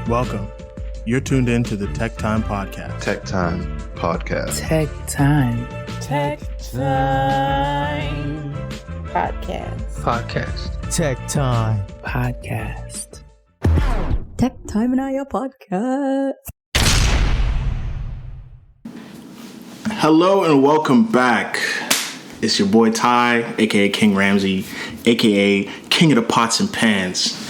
Welcome. You're tuned in to the Tek Thyme podcast. Tek Thyme podcast. Tek Thyme. Tek Thyme podcast. Tek Thyme Podcast. Tek Thyme and I are podcast. Hello and welcome back. It's your boy Ty, aka King Ramsey, aka King of the Pots and Pans.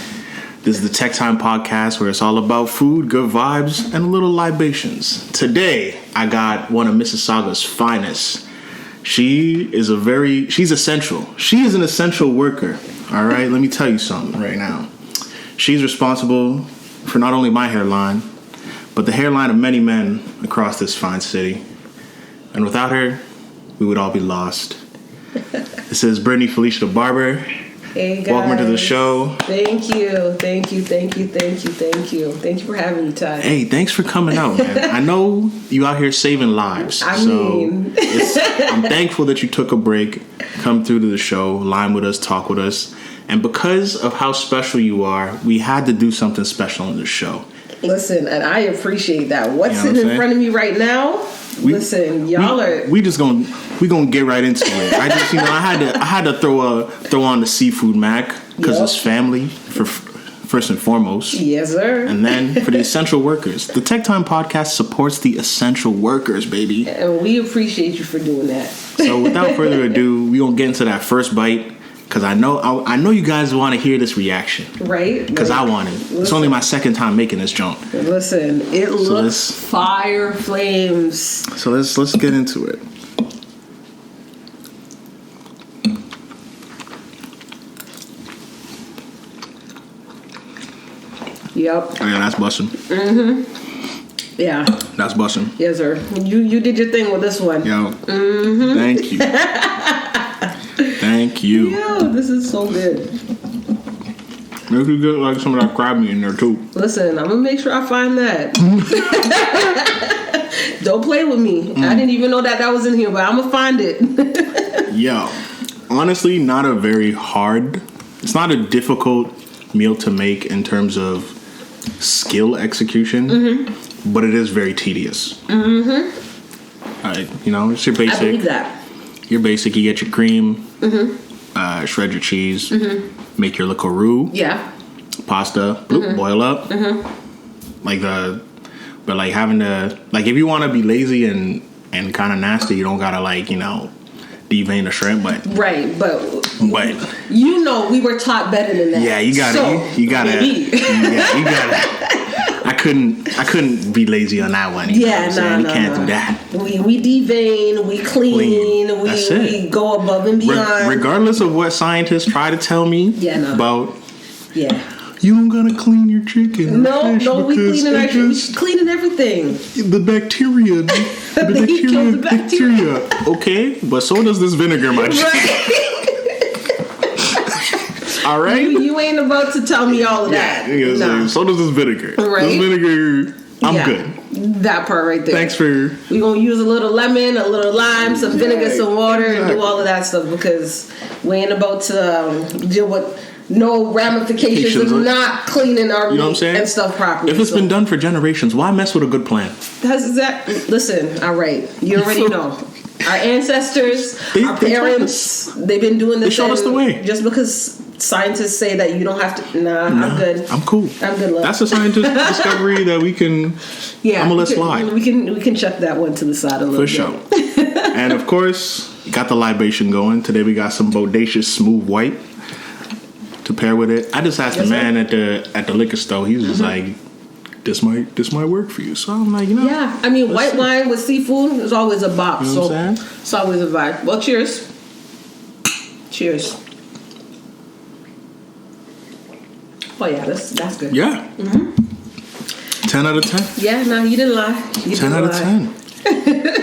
This is the Tek Thyme podcast where it's all about food, good vibes, and a little libations. Today, I got one of Mississauga's finest. She's essential. She is an essential worker. All right, let me tell you something right now. She's responsible for not only my hairline, but the hairline of many men across this fine city. And without her, we would all be lost. This is Brittany Felicia the Barber. Hey guys. Welcome to the show. Thank you for having me, Ty. Hey, thanks for coming out, man. I know you out here saving lives. I'm thankful that you took a break, come through to the show, line with us, talk with us. And because of how special you are, we had to do something special on this show. Listen, and I appreciate that. What's sitting in front of me right now? We gonna get right into it. I had to throw on the seafood mac because it's family first and foremost. Yes, sir. And then for the essential workers, the Tek Thyme podcast supports the essential workers, baby. And we appreciate you for doing that. So without further ado, we gonna get into that first bite. Because I know you guys want to hear this reaction. Right. Because I want it. It's only my second time making this junk. Listen, it looks fire flames. So let's get into it. Yep. Oh yeah, that's bussin'. Mm-hmm. Yeah. That's bussin'. Yes, sir. You did your thing with this one. Yo. Mm-hmm. Thank you. Thank you. Yo, this is so good. Maybe you get like some of that crab meat in there too. Listen, I'm gonna make sure I find that. Don't play with me. I didn't even know that was in here, but I'm gonna find it. Yo, honestly, it's not a difficult meal to make in terms of skill execution, but it is very tedious. Mm-hmm. It's your basic. I believe that. Your basic, you get your cream, shred your cheese, make your little roux. Yeah. Pasta, boil up. But having to, if you want to be lazy and kind of nasty, you don't gotta devein the shrimp, but. Right, but. we were taught better than that. Yeah, you gotta. You gotta. I couldn't be lazy on that one. You can't do that. We devein, we clean. We go above and beyond. Regardless of what scientists try to tell me about. Yeah. You don't gotta clean your chicken. No, we cleaning our chicken. We cleaning everything. The bacteria. The bacteria. Okay, but so does this vinegar, my chicken. Right. All right. You ain't about to tell me all of that. No. So does this vinegar. Right. This vinegar, I'm good. That part right there. Thanks for. We're going to use a little lemon, a little lime, some vinegar, some water, and do all of that stuff because we ain't about to deal with no ramifications of not cleaning our meat and stuff properly. If it's been done for generations, why mess with a good plan? That's exactly. Listen, all right. You already know. Our ancestors, our parents, they've been doing this. They showed us the way. Just because scientists say that you don't have to. Nah, I'm good. I'm cool. I'm good. Love. That's a scientific discovery that we can. Yeah, I'm gonna let slide. We can chuck that one to the side a little bit. For sure. And of course, got the libation going. Today we got some bodacious smooth white to pair with it. I just asked the man at the liquor store. He was just like, This might work for you. So I'm like, Yeah, I mean, white wine with seafood is always a bop. You know what I'm saying? It's always a vibe. Well, cheers. Cheers. Oh, yeah, that's good. Yeah. 10 out of 10. Yeah, no, you didn't lie. 10 out of 10.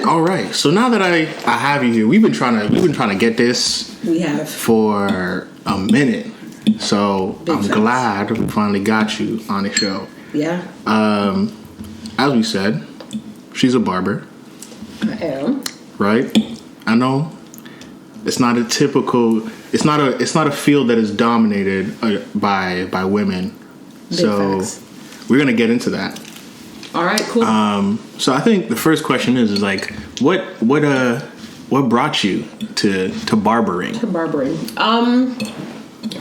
All right. So now that I have you here, we've been trying to get this. We have. For a minute. So I'm glad we finally got you on the show. Yeah. As we said, she's a barber. I am. Right? I know. It's not a typical. It's not a field that is dominated by women. Big facts. we're gonna get into that. All right, cool. So I think the first question is like, what brought you to barbering? To barbering.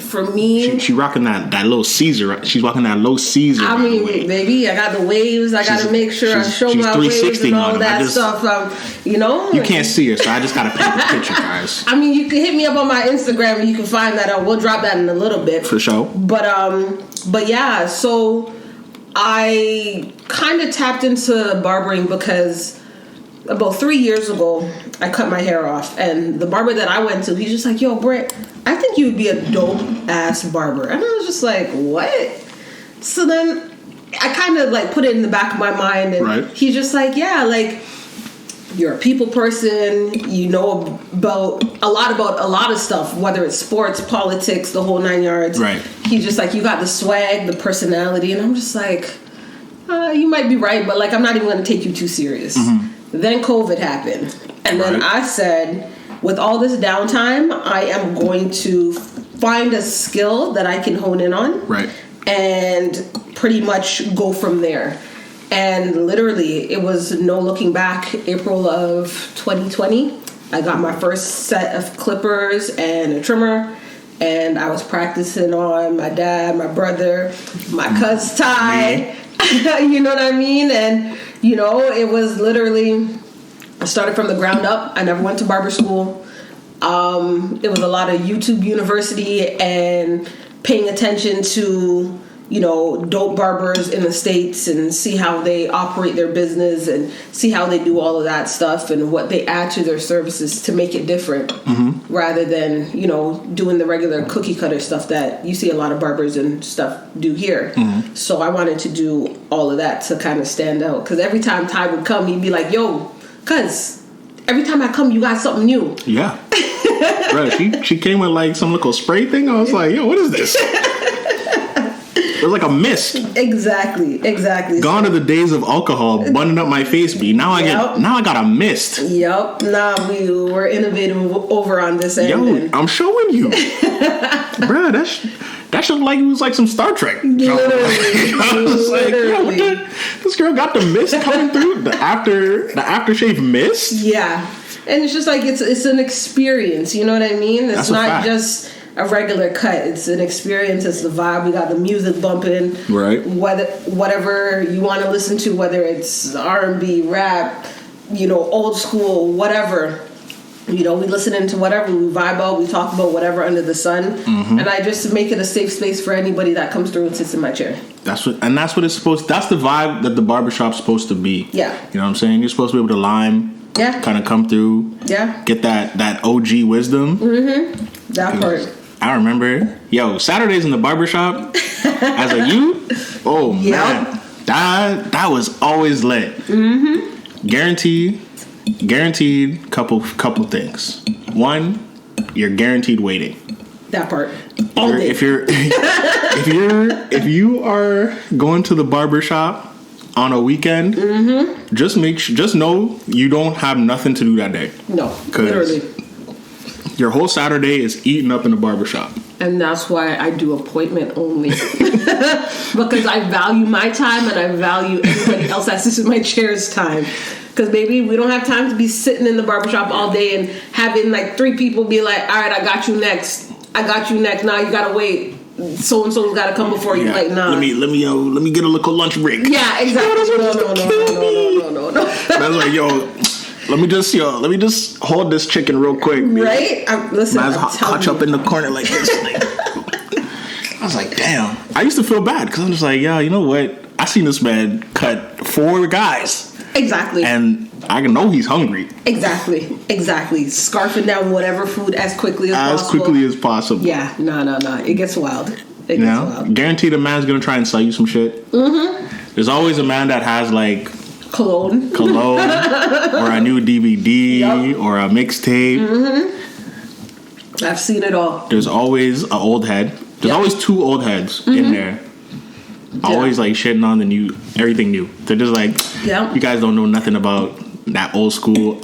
For me, she rocking that little Caesar. She's rocking that low Caesar. I mean, baby, I got the waves. I got to make sure I show my waves and all that stuff. You know, you can't see her, so I just got to paint the picture, guys. I mean, you can hit me up on my Instagram and you can find that. We'll drop that in a little bit for sure. But yeah, so I kind of tapped into barbering because about 3 years ago, I cut my hair off, and the barber that I went to, he's just like, "Yo, Britt, I think you would be a dope ass barber." And I was just like, "What?" So then I kind of like put it in the back of my mind, and he's just like, "Yeah, like you're a people person, you know about a lot of stuff, whether it's sports, politics, the whole 9 yards." Right. He's just like, "You got the swag, the personality," and I'm just like, "You might be right, but like I'm not even going to take you too serious." Mm-hmm. Then COVID happened. And then I said, with all this downtime, I am going to find a skill that I can hone in on. Right. And pretty much go from there. And literally, it was no looking back. April of 2020, I got my first set of clippers and a trimmer. And I was practicing on my dad, my brother, my cousin Ty. You know what I mean? And you know, it was literally, I started from the ground up. I never went to barber school. It was a lot of YouTube University and paying attention to, you know, dope barbers in the States and see how they operate their business and see how they do all of that stuff and what they add to their services to make it different rather than, you know, doing the regular cookie cutter stuff that you see a lot of barbers and stuff do here. So I wanted to do all of that to kind of stand out, because every time Ty would come, he'd be like, "Yo, cuz every time I come, you got something new." Yeah. Right. She came with like some little spray thing. I was like, "Yo, what is this?" It was like a mist. Exactly. Gone are the days of alcohol buttoning up my face, B. Now I got a mist. Yep. Nah, we were innovative over on this end. Yo, I'm showing you. Bruh, that shit like it was like some Star Trek. Literally. I was like, yo, what this girl got the mist coming through? The aftershave mist? Yeah. And it's just like it's an experience, you know what I mean? It's not just a regular cut. It's an experience. It's the vibe. We got the music bumping. Right. Whatever you want to listen to, whether it's R&B, rap, you know, old school, whatever. You know, we listen into whatever, we vibe out, we talk about whatever under the sun. And I just make it a safe space for anybody that comes through and sits in my chair. That's what it's supposed. That's the vibe that the barbershop's supposed to be. Yeah. You know what I'm saying? You're supposed to be able to lime. Yeah. Kind of come through. Yeah. Get that OG wisdom. That part. I remember, Saturdays in the barbershop as a youth. Oh man, that was always lit. Guaranteed. Couple things. One, you're guaranteed waiting. That part. If you are going to the barbershop on a weekend, just know you don't have nothing to do that day. No, literally. Your whole Saturday is eaten up in the barbershop. And that's why I do appointment only. Because I value my time and I value everybody else that sits in my chair's time. Because, baby, we don't have time to be sitting in the barbershop all day and having like 3 people be like, "All right, I got you next. Now you gotta wait. So and so's gotta come before you." Like, nah. Let me get a little lunch break. Yeah, exactly. No. That's like, let me just hold this chicken real quick. Right? Listen, I'm hotch up in the corner like this. I was like, damn. I used to feel bad because I'm just like, you know what? I seen this man cut 4 guys. Exactly. And I know he's hungry. Exactly. Scarfing down whatever food as quickly as possible. Yeah, no. It gets wild. It gets wild. Guaranteed a man's going to try and sell you some shit. There's always a man that has like cologne or a new DVD or a mixtape. I've seen it all. There's always an old head. There's always 2 old heads in there. Always like shitting on everything new. They're just like, you guys don't know nothing about that old school.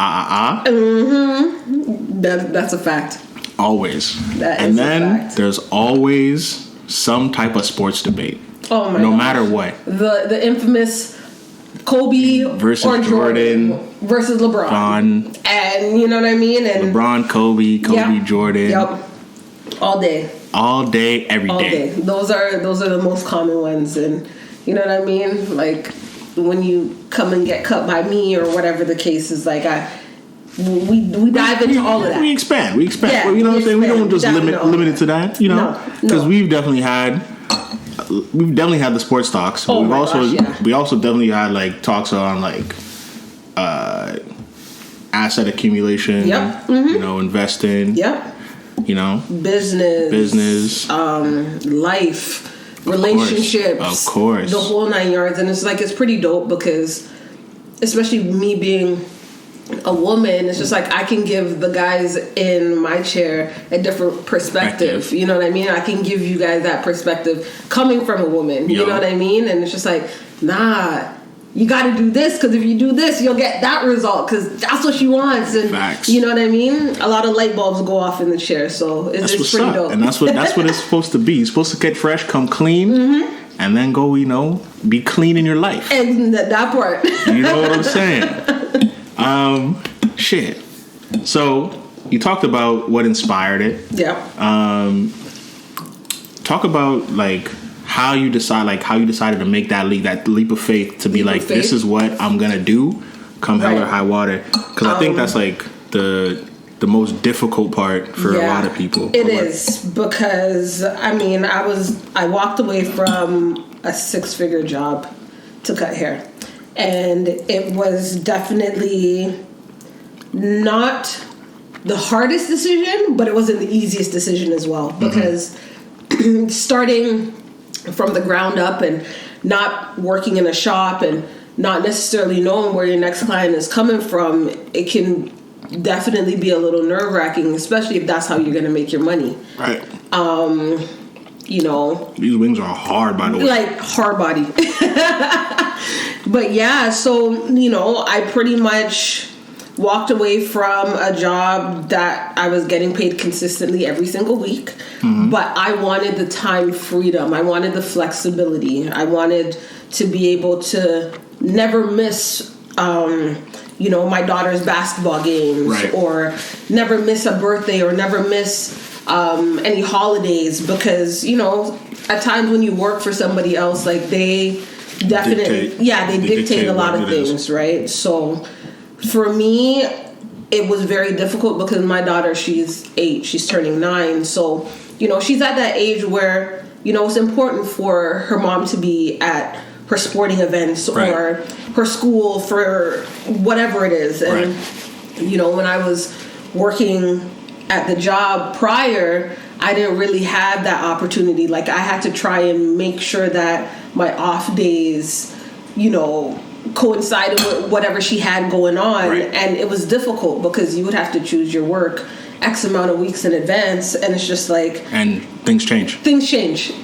That's a fact. Always. That and is then a fact. There's always some type of sports debate. Oh my! No gosh. matter what. The infamous Kobe versus or Jordan versus LeBron. And you know what I mean? And LeBron, Kobe, Jordan. Yep. All day. All day, every All day. Those are the most common ones, and you know what I mean? Like when you come and get cut by me or whatever the case is, like we dive into all of that. We expand. Yeah, well, you know what I'm saying? We don't just limit it to that, you know? Because No. we've definitely had the sports talks. Oh we also definitely had like talks on like asset accumulation. Yep. You know, investing. Yep. You know, business, life, relationships, of course, the whole 9 yards. And it's like it's pretty dope because, especially me being a woman, it's just like I can give the guys in my chair a different perspective. You know what I mean? I can give you guys that perspective coming from a woman. You know what I mean? And it's just like, nah, you got to do this because if you do this, you'll get that result because that's what she wants. And facts. You know what I mean? A lot of light bulbs go off in the chair, so it's pretty dope. And that's what it's supposed to be. You're supposed to get fresh, come clean, and then go, you know, be clean in your life. And that part. You know what I'm saying? Shit. So you talked about what inspired it. Yeah. Talk about like how you decided to make that leap of faith to be like, this is what I'm gonna do, come hell or high water. Because I think that's like the most difficult part for a lot of people. It is because I mean I walked away from a 6-figure job to cut hair, and it was definitely not the hardest decision, but it wasn't the easiest decision as well because starting from the ground up and not working in a shop and not necessarily knowing where your next client is coming from, it can definitely be a little nerve-wracking, especially if that's how you're going to make your money. Right. You know. These wings are hard, by the way. Like, hard body. But yeah, so, you know, I pretty much walked away from a job that I was getting paid consistently every single week. But I wanted the time freedom. I wanted the flexibility. I wanted to be able to never miss, you know, my daughter's basketball games, right, or never miss a birthday, or never miss any holidays, because, you know, at times when you work for somebody else, like they definitely, they dictate a lot of things, right? So for me, it was very difficult because my daughter, she's 8, she's turning 9. So, you know, she's at that age where, you know, it's important for her mom to be at her sporting events, right, or her school for whatever it is. And, you know, when I was working at the job prior, I didn't really have that opportunity. Like, I had to try and make sure that my off days, you know, coincided with whatever she had going on. Right. And it was difficult because you would have to choose your work X amount of weeks in advance, and it's just like, and things change,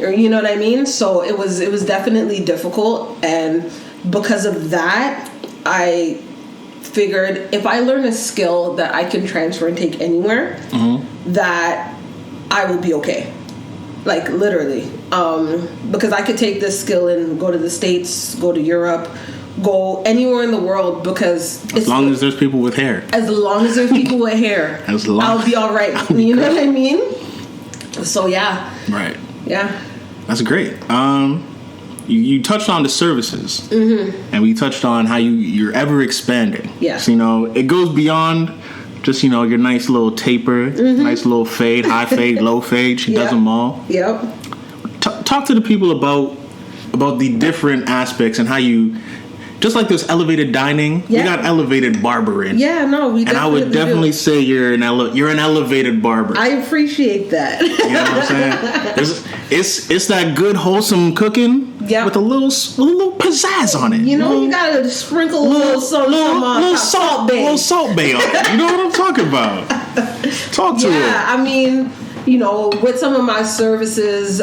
or you know what I mean? So it was definitely difficult, and because of that, I figured if I learn a skill that I can transfer and take anywhere, that I will be okay. Like, literally. Because I could take this skill and go to the States, go to Europe, go anywhere in the world, because as long as there's people with hair. As long as there's people with hair, I'll be all right. You know what I mean? So yeah. Right. Yeah. That's great. You touched on the services, and we touched on how you're ever expanding. Yeah. So, you know, it goes beyond just, you know, your nice little taper, nice little fade, high fade, low fade. She does them all. Yep. Talk to the people about the different aspects and how you. Just like there's elevated dining, we got elevated barbering. Yeah, no, we definitely and I would definitely say you're an elevated barber. I appreciate that. You know what I'm saying? It's that good wholesome cooking with a little pizzazz on it. You know, you gotta sprinkle a little salt bay. A little salt bay on it. You know what I'm talking about? Talk to it. Yeah, I mean, you know, with some of my services,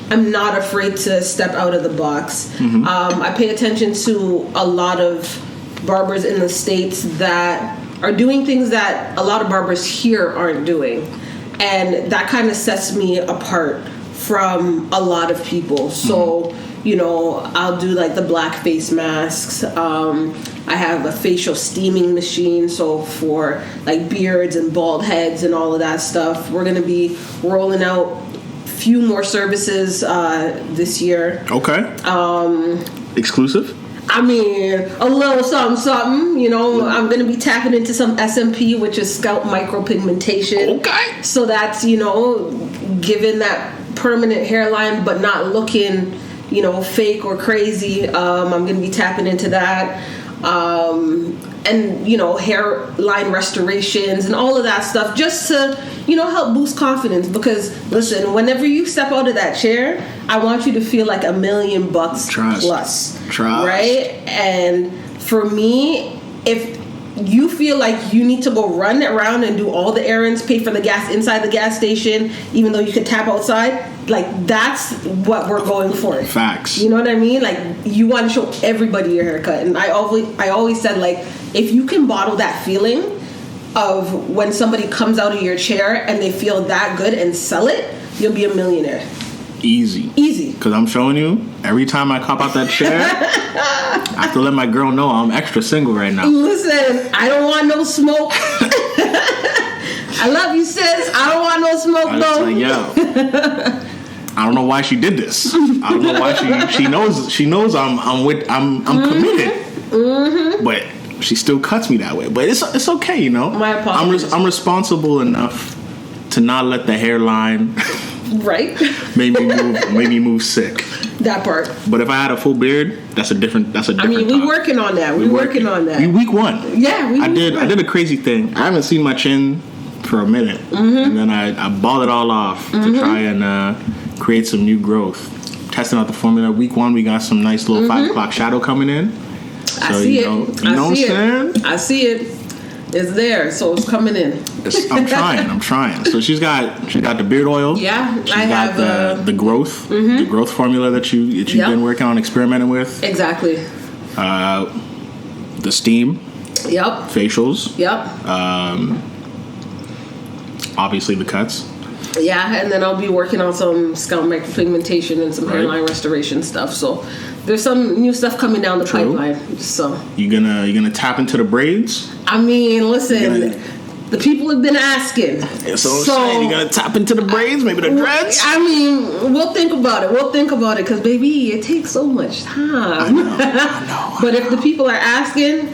I'm not afraid to step out of the box. I pay attention to a lot of barbers in the States that are doing things that a lot of barbers here aren't doing. And that kind of sets me apart from a lot of people. So, you know, I'll do like the black face masks. I have a facial steaming machine. So for like beards and bald heads and all of that stuff, we're going to be rolling out a few more services this year. Okay. Exclusive? I mean, a little something, you know. I'm going to be tapping into some SMP, which is scalp micropigmentation. Okay. So that's, you know, giving that permanent hairline but not looking, you know, fake or crazy. I'm going to be tapping into that. And, you know, hairline restorations and all of that stuff just to, you know, help boost confidence. Because, listen, whenever you step out of that chair, I want you to feel like $1 million plus. Trust. Right? And for me, if you feel like you need to go run around and do all the errands, pay for the gas inside the gas station, even though you could tap outside, like, that's what we're going for. Facts. You know what I mean? Like, you want to show everybody your haircut. And I always said, like, if you can bottle that feeling of when somebody comes out of your chair and they feel that good and sell it, you'll be a millionaire. Easy. Because I'm showing you, every time I cop out that chair, I have to let my girl know I'm extra single right now. Listen, I don't want no smoke. I love you, sis. I don't want no smoke, though. Like, yo, I don't know why she did this. I don't know why she knows I'm committed. Mm-hmm. But she still cuts me that way. But it's okay, you know. My apologies. I'm responsible enough to not let the hairline right make me move sick. That part. But if I had a full beard, that's a different. I mean, we're working on that. We're working on that. Week one. Yeah, I did a crazy thing. I haven't seen my chin for a minute, and then I balled it all off to try and create some new growth. Testing out the formula. Week one, we got some nice little 5 o'clock shadow coming in. So, I see it. You know what I'm saying? I see it. It's there, so it's coming in. I'm trying. So she's got the beard oil. Yeah, I have the growth, the growth formula that you've been working on, experimenting with. Exactly. The steam. Yep. Facials. Yep. Obviously the cuts. Yeah, and then I'll be working on some scalp micropigmentation and some hairline restoration stuff. So there's some new stuff coming down the pipeline. So you gonna tap into the braids? I mean, listen, the people have been asking. Yeah, so you're gonna tap into the braids, maybe the dreads? I mean, we'll think about it. Because baby, it takes so much time. I know. But if the people are asking,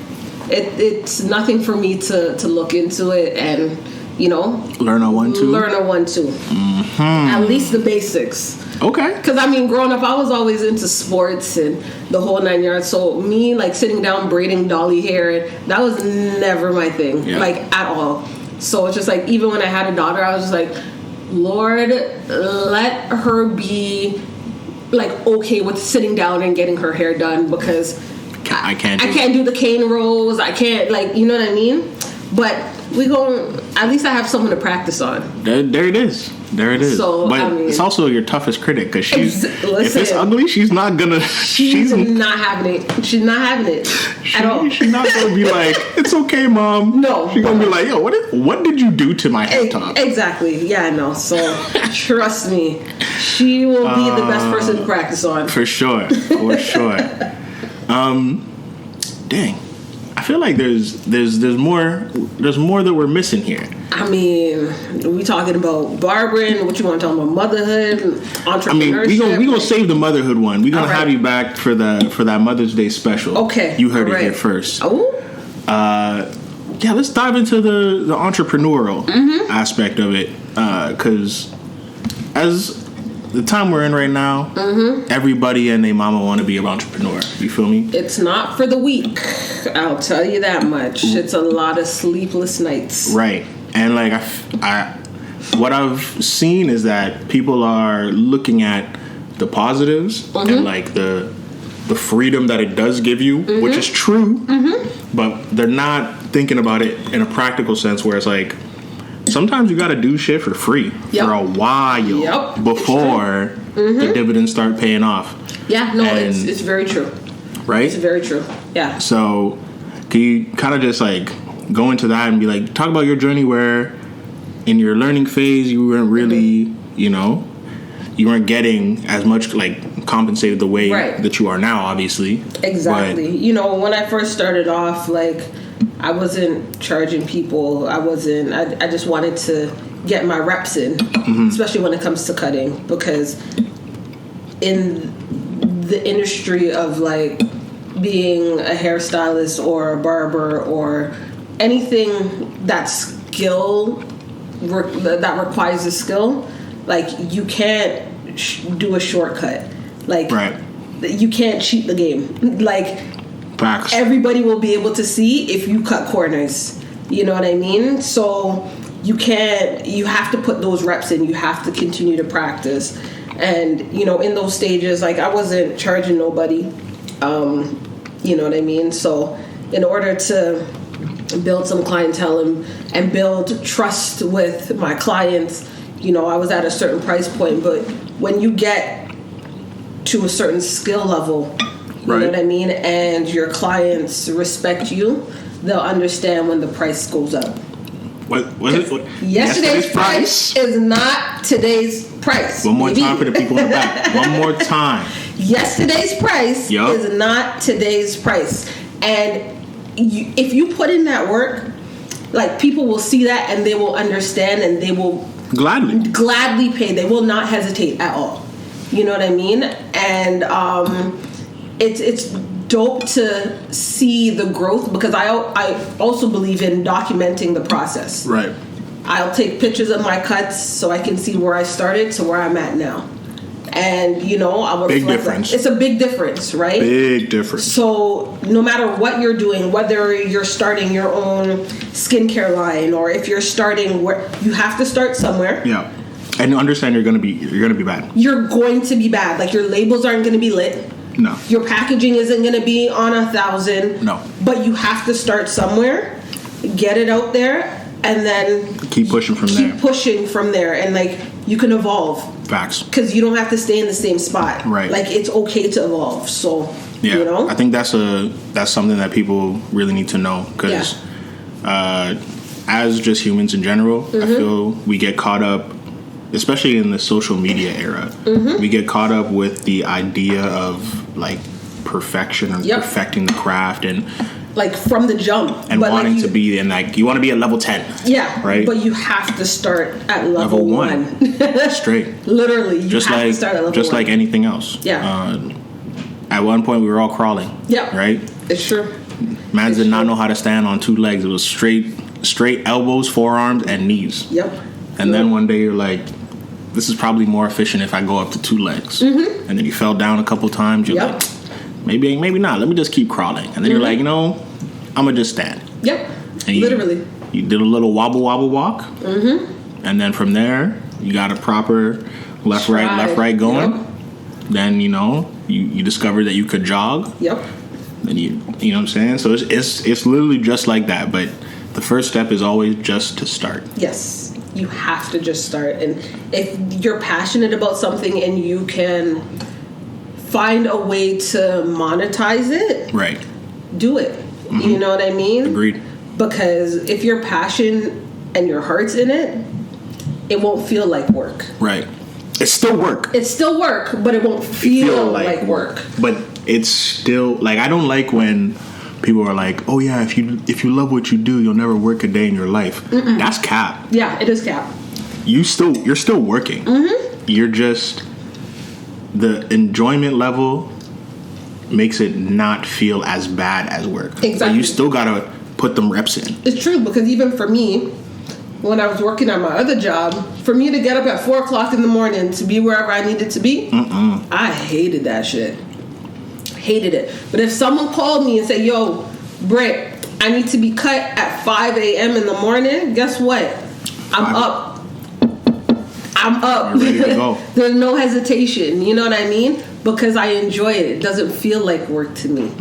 it's nothing for me to look into it and, you know, learn a 1-2. Mm-hmm. At least the basics. Okay. Because, I mean, growing up, I was always into sports and the whole 9 yards. So me, like, sitting down braiding dolly hair, that was never my thing, like, at all. So it's just like, even when I had a daughter, I was just like, Lord, let her be, like, okay with sitting down and getting her hair done, because I can't do the cane rolls. I can't, like, you know what I mean? But at least I have someone to practice on. There it is. So, but I mean, it's also your toughest critic, because if it's ugly, she's not gonna. She's not having it. She's not having it at all. She's not gonna be like, "It's okay, mom." No, she's gonna be like, "Yo, what did you do to my head top?" Exactly. Yeah, I know. So trust me, she will be the best person to practice on. For sure. Dang. I feel like there's more that we're missing here. I mean, we talking about barbering? What you want to talk about? Motherhood, entrepreneurship? I mean, we gonna save the motherhood one. We're gonna have you back for that Mother's Day special. Okay, you heard it here first. Oh, yeah. Let's dive into the entrepreneurial aspect of it, because as the time we're in right now, everybody and their mama want to be an entrepreneur. You feel me? It's not for the weak. I'll tell you that much. It's a lot of sleepless nights. Right. And like what I've seen is that people are looking at the positives and like the freedom that it does give you, which is true, but they're not thinking about it in a practical sense, where it's like, sometimes you got to do shit for free for a while before the dividends start paying off. Yeah, no, it's very true. Right? It's very true. Yeah. So, can you kind of just like go into that and be like, talk about your journey where in your learning phase you weren't really, you know, you weren't getting as much like compensated the way that you are now, obviously. Exactly. But, you know, when I first started off, like I wasn't charging people. I just wanted to get my reps in, especially when it comes to cutting, because in the industry of like being a hairstylist or a barber or anything that requires a skill, like you can't do a shortcut. Like you can't cheat the game. Like facts. Everybody will be able to see if you cut corners. You know what I mean? So you have to put those reps in. You have to continue to practice. And, you know, in those stages, like I wasn't charging nobody. You know what I mean? So in order to build some clientele and build trust with my clients, you know, I was at a certain price point. But when you get to a certain skill level, you know what I mean, and your clients respect you, they'll understand when the price goes up. What was it? Yesterday's price is not today's price. One more time for the people in the back. One more time. Yesterday's price is not today's price. And if you put in that work, like people will see that and they will understand and they will gladly pay. They will not hesitate at all. You know what I mean? And it's dope to see the growth, because I also believe in documenting the process. Right. I'll take pictures of my cuts so I can see where I started to where I'm at now. And, you know, I would big difference. It's a big difference, right? Big difference. So no matter what you're doing, whether you're starting your own skincare line or if you're starting where you have to start somewhere. Yeah. And understand you're gonna be bad. You're going to be bad. Like your labels aren't gonna be lit. No. Your packaging isn't gonna be on 1,000. No. But you have to start somewhere, get it out there, and then keep pushing from there. And like you can evolve. Facts. Because you don't have to stay in the same spot. Right. Like it's okay to evolve. So yeah, you know? I think that's something that people really need to know, because as just humans in general, I feel we get caught up, especially in the social media era, we get caught up with the idea of like perfection and perfecting the craft and like from the jump and wanting to be in, like you want to be at level 10. Yeah. Right. But you have to start at level 1. Straight. Literally. You have to start at level 1. Just like anything else. Yeah. At one point we were all crawling. Yeah. Right? It's true. Man did not know how to stand on 2 legs. It was straight elbows, forearms, and knees. Yep. And then one day you're like, this is probably more efficient if I go up to 2 legs. And then you fell down a couple times. You're like, maybe not. Let me just keep crawling. And then you're like, you know, I'm going to just stand. Yep. And literally. You did a little wobble walk. And then from there, you got a proper left, right going. Yep. Then, you know, you discovered that you could jog. Yep. Then you know what I'm saying? So it's literally just like that. But the first step is always just to start. Yes. You have to just start. And if you're passionate about something and you can find a way to monetize it, right, do it. You know what I mean? Agreed. Because if your passion and your heart's in it, it won't feel like work. Right. It's still work. It's still work, but it won't feel like work. But it's still, like, I don't like when people are like, oh yeah, if you love what you do, you'll never work a day in your life. That's cap. Yeah, it is cap. You're still working. You're just, the enjoyment level makes it not feel as bad as work. Exactly. But you still gotta put them reps in. It's true, because even for me, when I was working at my other job, for me to get up at 4 o'clock in the morning to be wherever I needed to be, I hated that shit. Hated it. But if someone called me and said, yo, Britt, I need to be cut at 5 a.m. in the morning, guess what? I'm up. You're ready to go. There's no hesitation. You know what I mean? Because I enjoy it. It doesn't feel like work to me.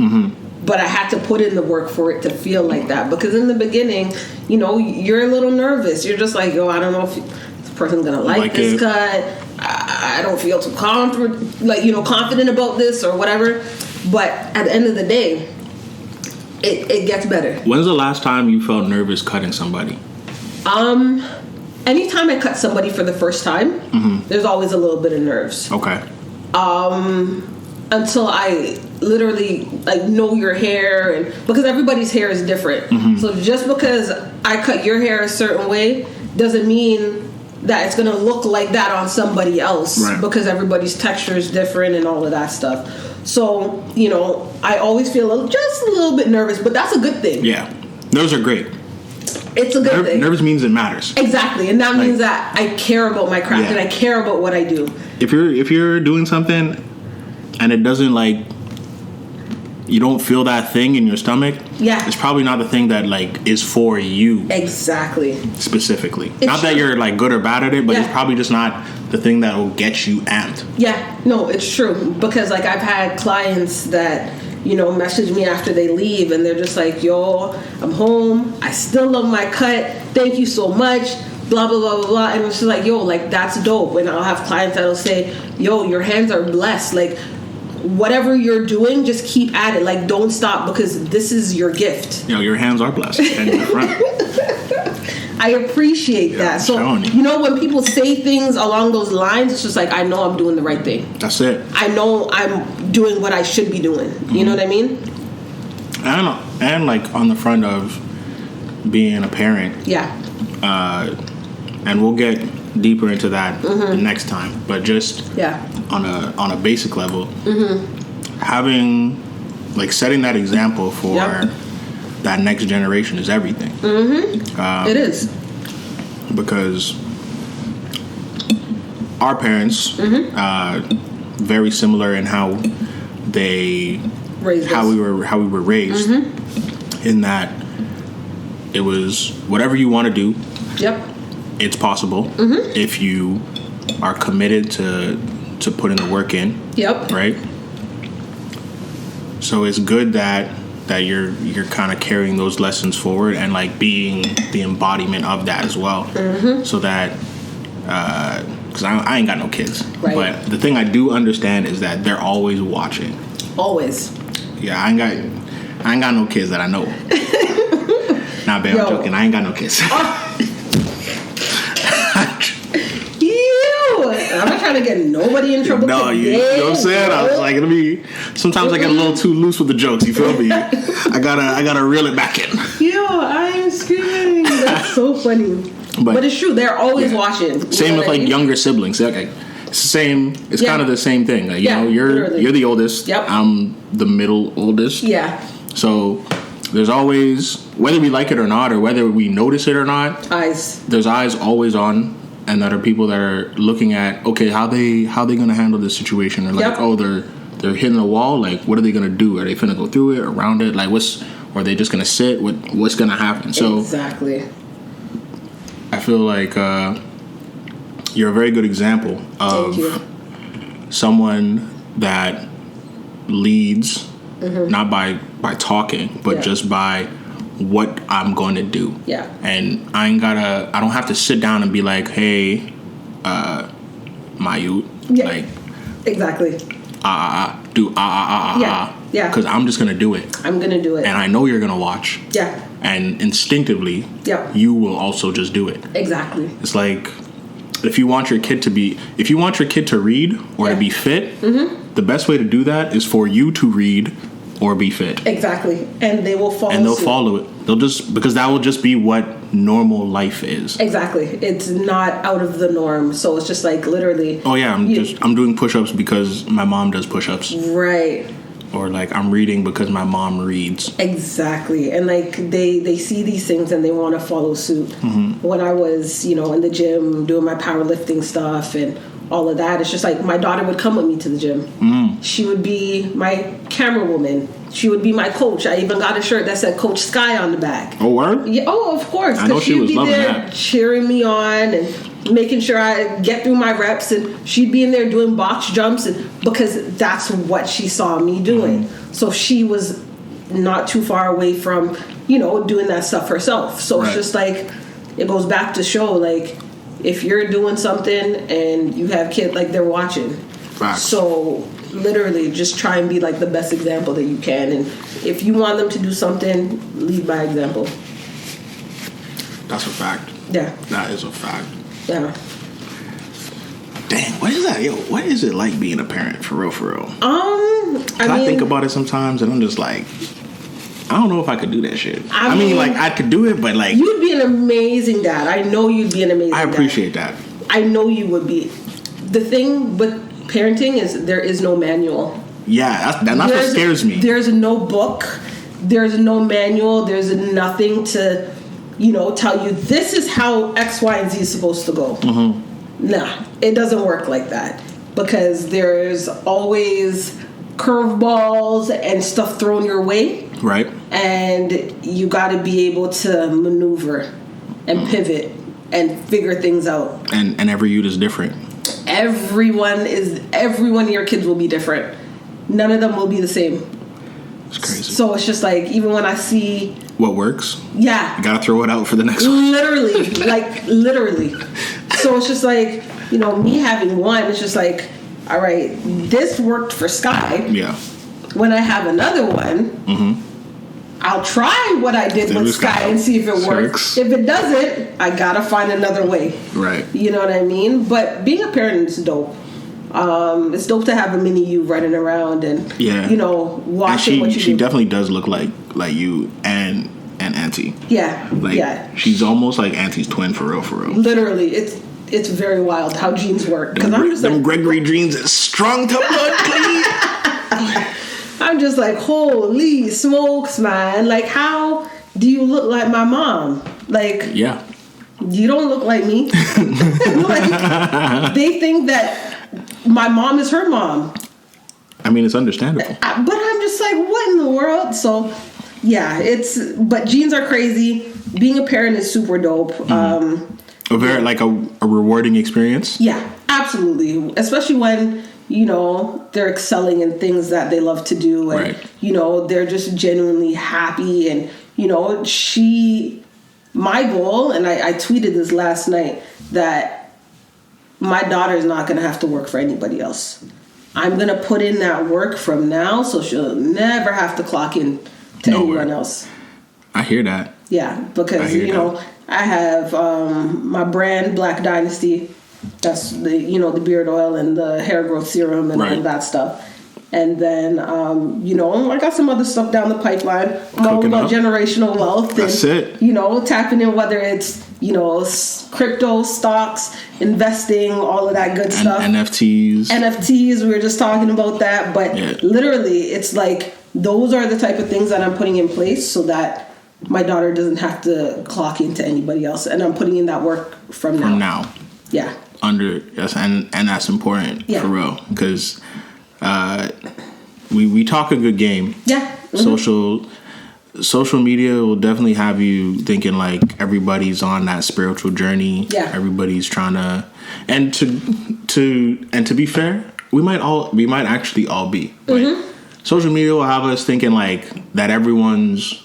But I had to put in the work for it to feel like that. Because in the beginning, you know, you're a little nervous. You're just like, yo, I don't know if this person's going to like this cut. I don't feel too confident about this or whatever. But at the end of the day, it gets better. When's the last time you felt nervous cutting somebody? anytime I cut somebody for the first time, there's always a little bit of nerves. Okay. Until I literally like know your hair, and because everybody's hair is different. So just because I cut your hair a certain way doesn't mean that it's gonna look like that on somebody else, because everybody's texture is different and all of that stuff. So, you know, I always feel just a little bit nervous, but that's a good thing. Yeah, those are great. It's a good thing. Nervous means it matters. Exactly, and that means that I care about my craft and I care about what I do. If you're doing something and it doesn't like, you don't feel that thing in your stomach, it's probably not the thing that like is for you. Exactly. Specifically. Not that you're like good or bad at it, but it's probably just not the thing that will get you amped. Yeah, no, it's true. Because like I've had clients that, you know, message me after they leave and they're just like, yo, I'm home. I still love my cut. Thank you so much. Blah, blah, blah, blah, blah. And it's just like, yo, like that's dope. And I'll have clients that'll say, yo, your hands are blessed. Like, whatever you're doing, just keep at it. Like, don't stop, because this is your gift. Your hands are blessed. And in the front. I appreciate that. So, you know, when people say things along those lines, it's just like, I know I'm doing the right thing. That's it. I know I'm doing what I should be doing. You know what I mean? I don't know. And like on the front of being a parent. Yeah. And we'll get deeper into that the next time. But just on a basic level, having like setting that example for that next generation is everything. It is, because our parents very similar in how they raised us. we were raised, in that it was whatever you want to do. It's possible if you are committed to putting the work in. Right. So it's good that you're kind of carrying those lessons forward and like being the embodiment of that as well. So that because I ain't got no kids, but the thing I do understand is that they're always watching. Always. Yeah, I ain't got no kids that I know. Nah, babe, I'm joking. I ain't got no kids. I'm not trying to get nobody in trouble. No, you know what I'm saying? I was like, sometimes I get a little too loose with the jokes, you feel me? I gotta reel it back in. Yo, I'm screaming. That's so funny. But it's true, they're always watching. Same with like younger siblings. Okay. It's the same. It's kind of the same thing. Like, you know, you're the oldest. I'm the middle oldest. So there's always, whether we like it or not, or whether we notice it or not, there's eyes always on, and that are people that are looking at, okay, how they gonna handle this situation, or like, oh, they're hitting a wall. Like, what are they gonna do? Are they finna go through it, around it? Like, or are they just gonna sit? What's gonna happen? So exactly. I feel like you're a very good example of someone that leads, not by talking, but just by what I'm going to do. And I don't have to sit down and be like, hey, my youth, like, exactly. Because I'm just going to do it. I'm going to do it. And I know you're going to watch. And instinctively, you will also just do it. Exactly. It's like, if you want your kid to read or to be fit, the best way to do that is for you to read or be fit. Exactly. And they will follow. And they'll follow it. They'll just, because that will just be what normal life is. Exactly. It's not out of the norm. So it's just like literally. Oh yeah, I'm doing push-ups because my mom does push-ups. Right. Or like I'm reading because my mom reads. Exactly. And like they see these things and they want to follow suit. When I was, in the gym doing my powerlifting stuff and all of that, it's just like my daughter would come with me to the gym. She would be my camera woman. She would be my coach. I even got a shirt that said Coach Sky on the back. Oh, word? Yeah. Oh, of course. I know she was loving that. Cheering me on and making sure I get through my reps, and she'd be in there doing box jumps, and because that's what she saw me doing. So she was not too far away from, doing that stuff herself. So it's just like, it goes back to show, like, if you're doing something and you have kids, like, they're watching. Facts. So literally just try and be like the best example that you can, and if you want them to do something, lead by example. That's a fact. Yeah. That is a fact. Yeah. Dang, what is that? Yo, what is it like being a parent, for real, for real? I think about it sometimes, and I'm just like, I don't know if I could do that shit. I mean, like, I could do it, but like... You'd be an amazing dad. I know you'd be an amazing dad. I appreciate that. I know you would be. The thing with parenting is there is no manual. Yeah, that's what scares me. There's no book. There's no manual. There's nothing to, tell you, this is how X, Y, and Z is supposed to go. Mm-hmm. Nah, it doesn't work like that. Because there's always curveballs and stuff thrown your way. Right. And you got to be able to maneuver and pivot and figure things out. And every youth is different. Every one of your kids will be different. None of them will be the same. It's crazy. So it's just like, even when I see what works, yeah, you gotta throw it out for the next one. Literally. So it's just like, me having one, it's just like, all right, this worked for Sky. Yeah. When I have another one, I'll try what I did with Sky and see if it works. If it doesn't, I gotta find another way. Right. You know what I mean? But being a parent is dope. It's dope to have a mini you running around and watching what you do. She definitely does look like you and Auntie. Yeah. She's almost like Auntie's twin, for real, for real. Literally, it's very wild how genes work. Because I'm just them Gregory genes is strong to blood, please. I'm just like, holy smokes, man! Like, how do you look like my mom? Like, yeah, you don't look like me. Like, they think that my mom is her mom. I mean, it's understandable. But I'm just like, what in the world? So, yeah, but genes are crazy. Being a parent is super dope. Mm-hmm. A very, like, a rewarding experience? Yeah, absolutely. Especially when, they're excelling in things that they love to do. And, they're just genuinely happy. And, my goal, and I tweeted this last night, that my daughter is not going to have to work for anybody else. I'm going to put in that work from now so she'll never have to clock in to anyone else. I hear that. Yeah, because, I have my brand, Black Dynasty. That's the beard oil and the hair growth serum and all that stuff. And then, I got some other stuff down the pipeline. I'm all about generational wealth. That's it. Tapping in, whether it's, crypto, stocks, investing, all of that good stuff. NFTs, we were just talking about that. But literally, it's like, those are the type of things that I'm putting in place so that my daughter doesn't have to clock into anybody else. And I'm putting in that work from now. Yeah. And that's important for real. Because we talk a good game. Yeah. Mm-hmm. Social media will definitely have you thinking like everybody's on that spiritual journey. Yeah. Everybody's trying to, and to be fair, we might actually all be. Right? Mm-hmm. Social media will have us thinking like that everyone's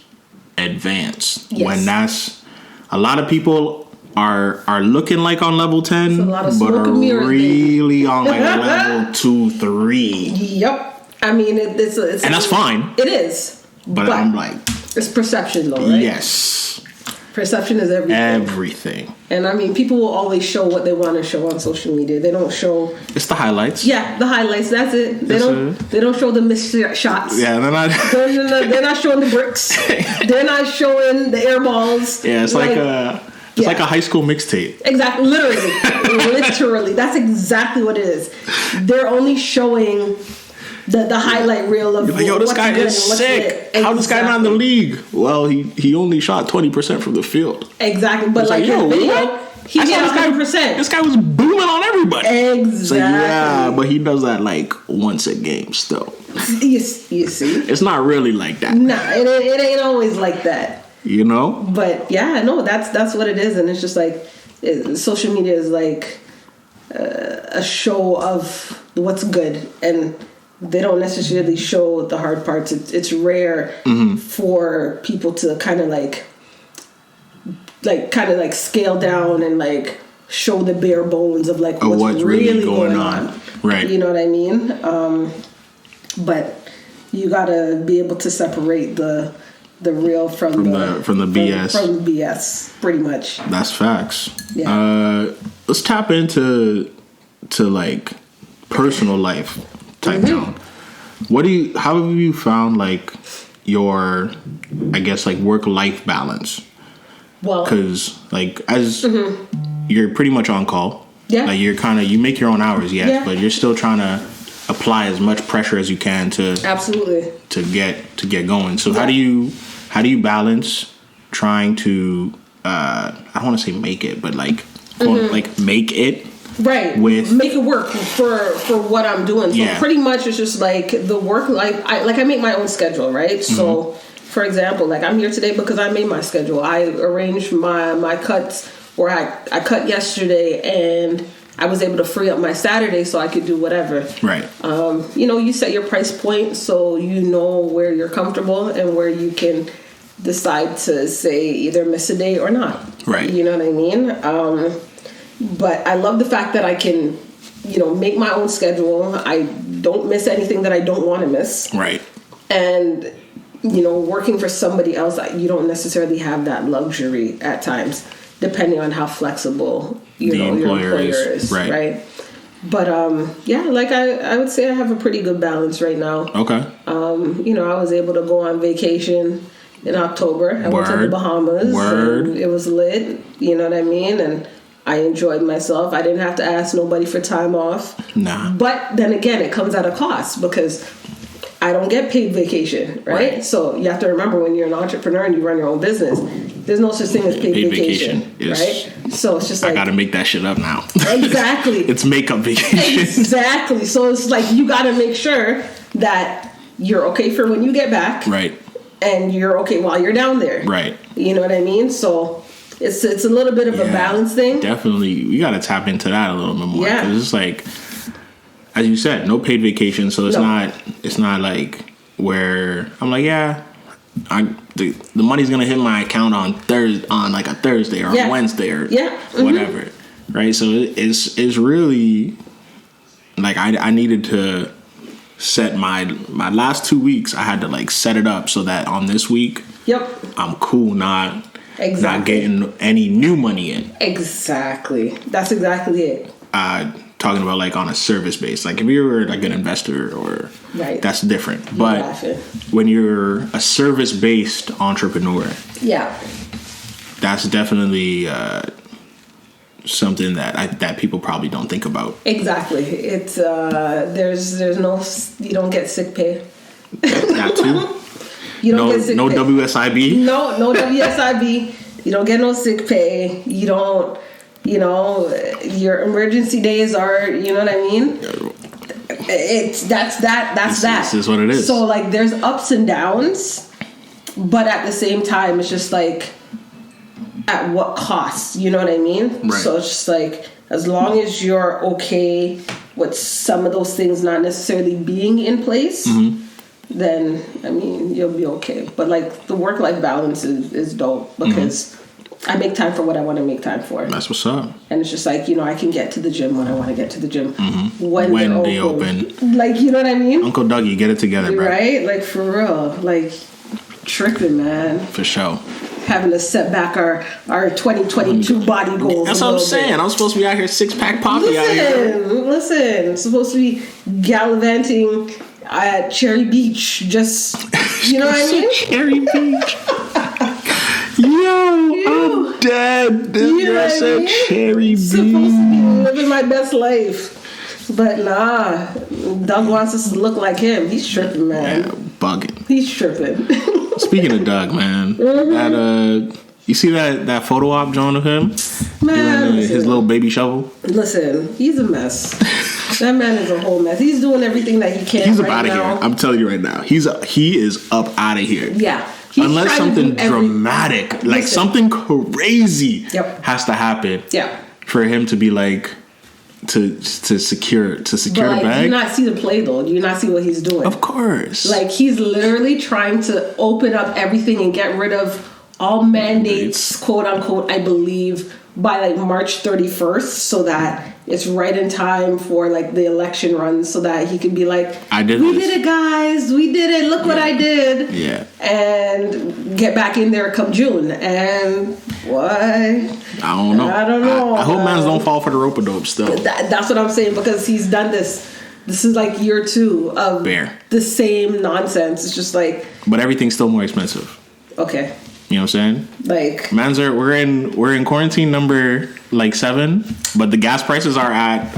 advanced. Yes. When that's a lot of people are looking like on level 10, but are really on like level 2, 3. Yep. I mean, it's and that's fine. It is. But I'm like, it's perception though, right? Yes. Perception is everything. And I mean, people will always show what they want to show on social media. They don't show. It's the highlights. Yeah, the highlights. That's it. They don't show the missed shots. Yeah, they're not showing the bricks. They're not showing the air balls. Yeah, it's like a high school mixtape. Exactly. Literally. That's exactly what it is. They're only showing the highlight reel of like, yo, this guy is sick. Exactly. How this guy not in the league? Well, he only shot 20% from the field. Exactly. But like his video, he hit 100%. This guy was booming on everybody. Exactly. Like, but he does that like once a game still. You see? It's not really like that. Nah, it ain't always like that. But yeah, no, that's what it is. And it's just like, social media is like a show of what's good. And they don't necessarily show the hard parts. It's rare for people to kind of like scale down and like show the bare bones of like what's really going on. Right. You know what I mean? But you gotta be able to separate the the real from the BS. From BS, pretty much. That's facts. Yeah. Let's tap into like personal life type now. How have you found like your, I guess, like work-life balance? Well, because like as you're pretty much on call. Yeah. Like you make your own hours, yes, but you're still trying to apply as much pressure as you can to absolutely to get going. So how do you balance trying to I don't want to say make it, but like make it right with make it work for what I'm doing. So pretty much it's just like the work life. I make my own schedule, right? So for example, like I'm here today because I made my schedule. I arranged my cuts, or I cut yesterday, and I was able to free up my Saturday so I could do whatever. Right. You set your price point so you know where you're comfortable and where you can decide to say either miss a day or not. Right. You know what I mean? But I love the fact that I can, make my own schedule. I don't miss anything that I don't want to miss. Right. And, working for somebody else, you don't necessarily have that luxury at times, depending on how flexible your employer is. Right. But I would say I have a pretty good balance right now. Okay. I was able to go on vacation in October. I went to the Bahamas. And it was lit. You know what I mean? And I enjoyed myself. I didn't have to ask nobody for time off. Nah. But then again, it comes at a cost because I don't get paid vacation, right? So you have to remember, when you're an entrepreneur and you run your own business, there's no such thing as paid vacation, right? So it's just like, I got to make that shit up now. Exactly. It's makeup vacation. Exactly. So it's like you got to make sure that you're okay for when you get back, right? And you're okay while you're down there, right? You know what I mean? So it's a little bit of a balance thing. Definitely, we got to tap into that a little bit more. Yeah. 'Cause it's like, as you said, no paid vacation, so it's not like where I'm like, the money's gonna hit my account on like a Thursday or a Wednesday or whatever, right? So it's really like I needed to set my last 2 weeks. I had to like set it up so that on this week, I'm cool, not getting any new money in. Exactly, that's exactly it. Talking about like on a service base, like if you're like an investor or that's different, but when you're a service based entrepreneur, that's definitely something that people probably don't think about. Exactly. It's there's no, you don't get sick pay. That too. You don't get sick pay. WSIB. No WSIB. You don't get no sick pay. You don't. Your emergency days are, you know what I mean? That's that. This is what it is. So like there's ups and downs, but at the same time, it's just like, at what cost? You know what I mean? Right. So it's just like, as long as you're okay with some of those things not necessarily being in place, then I mean you'll be okay. But like the work-life balance is dope because I make time for what I want to make time for. That's what's up. And it's just like, I can get to the gym when I want to get to the gym. When they open. Like, you know what I mean? Uncle Dougie, get it together, bro. Right? Like, for real. Like, tripping, man. For sure. Having to set back our 2022 body goals. That's what I'm saying. I'm supposed to be out here 6-pack poppy out here. Listen. I'm supposed to be gallivanting at Cherry Beach. Just, you know what I mean? Cherry Beach. I'm dead. This girl said Cherry Beach. Supposed to be living my best life. But nah, Doug wants us to look like him. He's tripping, man. Yeah, bugging. He's tripping. Speaking of Doug, man, that you see that photo op, John, of him? Man, his little baby shovel? Listen, he's a mess. That man is a whole mess. He's doing everything that he can. He's up out of here. I'm telling you right now. He is up out of here. Yeah. Unless something dramatic, like something crazy has to happen for him to be like, to secure the bag. Do you not see the play though? Do you not see what he's doing? Of course. Like he's literally trying to open up everything and get rid of all mandates, quote unquote, I believe, by like March 31st, so that it's right in time for like the election run, so that he can be like, we did it, guys, we did it, look what I did. Yeah. And get back in there come June. And what? I don't know. I don't know. I hope mans don't fall for the rope-a-dope still. That's what I'm saying, because he's done this. This is like year 2 of the same nonsense. It's just like, but everything's still more expensive. Okay. You know what I'm saying? Like, mans are we're in quarantine number like 7, but the gas prices are at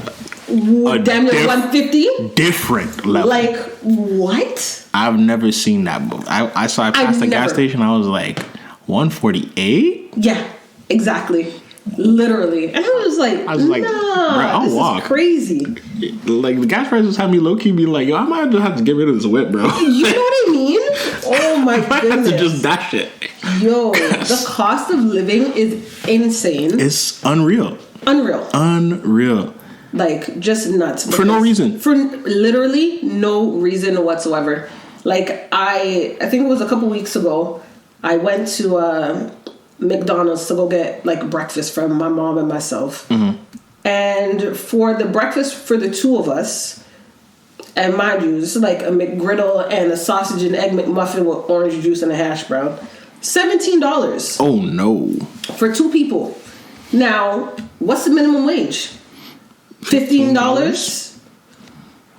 damn near 150 different level. Like, what? I've never seen that. I passed the gas station. I was like, 148. Yeah, exactly. Literally. And I was like, nah, bro, I'll walk. Is crazy. Like, the gas prices had me low-key be like, yo, I might just have to get rid of this whip, bro. You know what I mean? Oh my goodness. I have to just dash it. Yo, the cost of living is insane. It's unreal. Like, just nuts. For no reason. For literally no reason whatsoever. Like, I think it was a couple weeks ago, I went to McDonald's to go get like breakfast from my mom and myself. Mm-hmm. And for the breakfast for the 2 of us, and mind you, this is like a McGriddle and a sausage and egg McMuffin with orange juice and a hash brown. $17. Oh no. For 2 people. Now, what's the minimum wage? $15?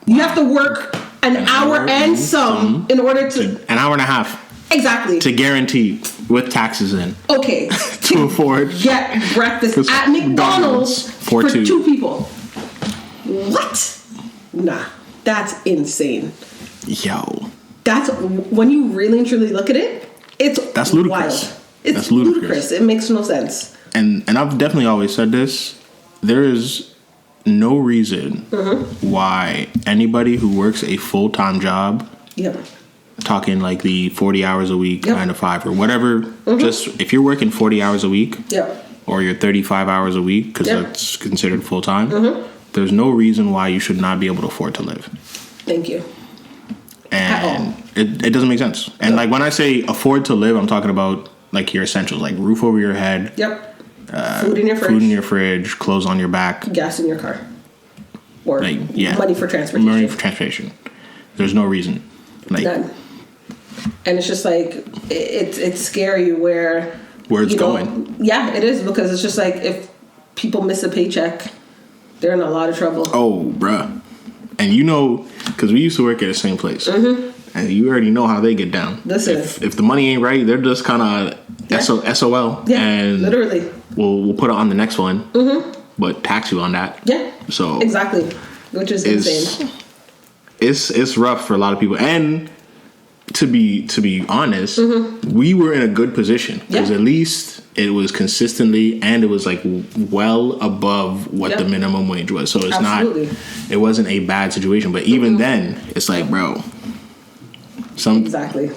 You have to work an hour and some in order to... An hour and a half. Exactly. To guarantee, with taxes in. Okay. to afford. Get breakfast at McDonald's for 2 people. What? Nah. That's insane. Yo. That's... When you really and truly look at it, that's ludicrous. Wild. It's ludicrous. It makes no sense. And I've definitely always said this. There is no reason why anybody who works a full-time job, talking like the 40 hours a week, 9 to 5 or whatever, just if you're working 40 hours a week, or you're 35 hours a week, because that's considered full-time, there's no reason why you should not be able to afford to live. Thank you. And it doesn't make sense. And like when I say afford to live, I'm talking about like your essentials, like roof over your head. Food in your fridge. Clothes on your back. Gas in your car. Or like, money for transportation. There's no reason. Like, none. And it's just like, it's scary where it's going. Yeah, it is, because it's just like, if people miss a paycheck, they're in a lot of trouble. Oh, bruh. And you know, because we used to work at the same place. And you already know how they get down. Listen. If the money ain't right, they're just kind of SOL. Yeah, and literally. We'll put it on the next one. But tax you on that. Yeah. So exactly. Which is insane. It's rough for a lot of people. And to be honest, we were in a good position. Because at least it was consistently, and it was like well above what the minimum wage was. So it's it wasn't a bad situation. But even then, it's like, bro. Exactly.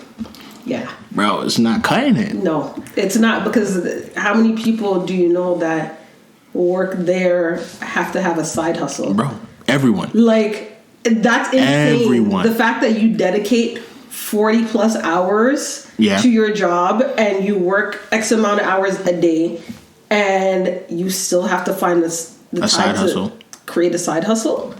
Yeah. Bro, it's not cutting it. No, it's not, because how many people do you know that work there have to have a side hustle? Bro, everyone. Like, that's insane. Everyone. The fact that you dedicate 40 plus hours to your job and you work X amount of hours a day and you still have to find the time to create a side hustle.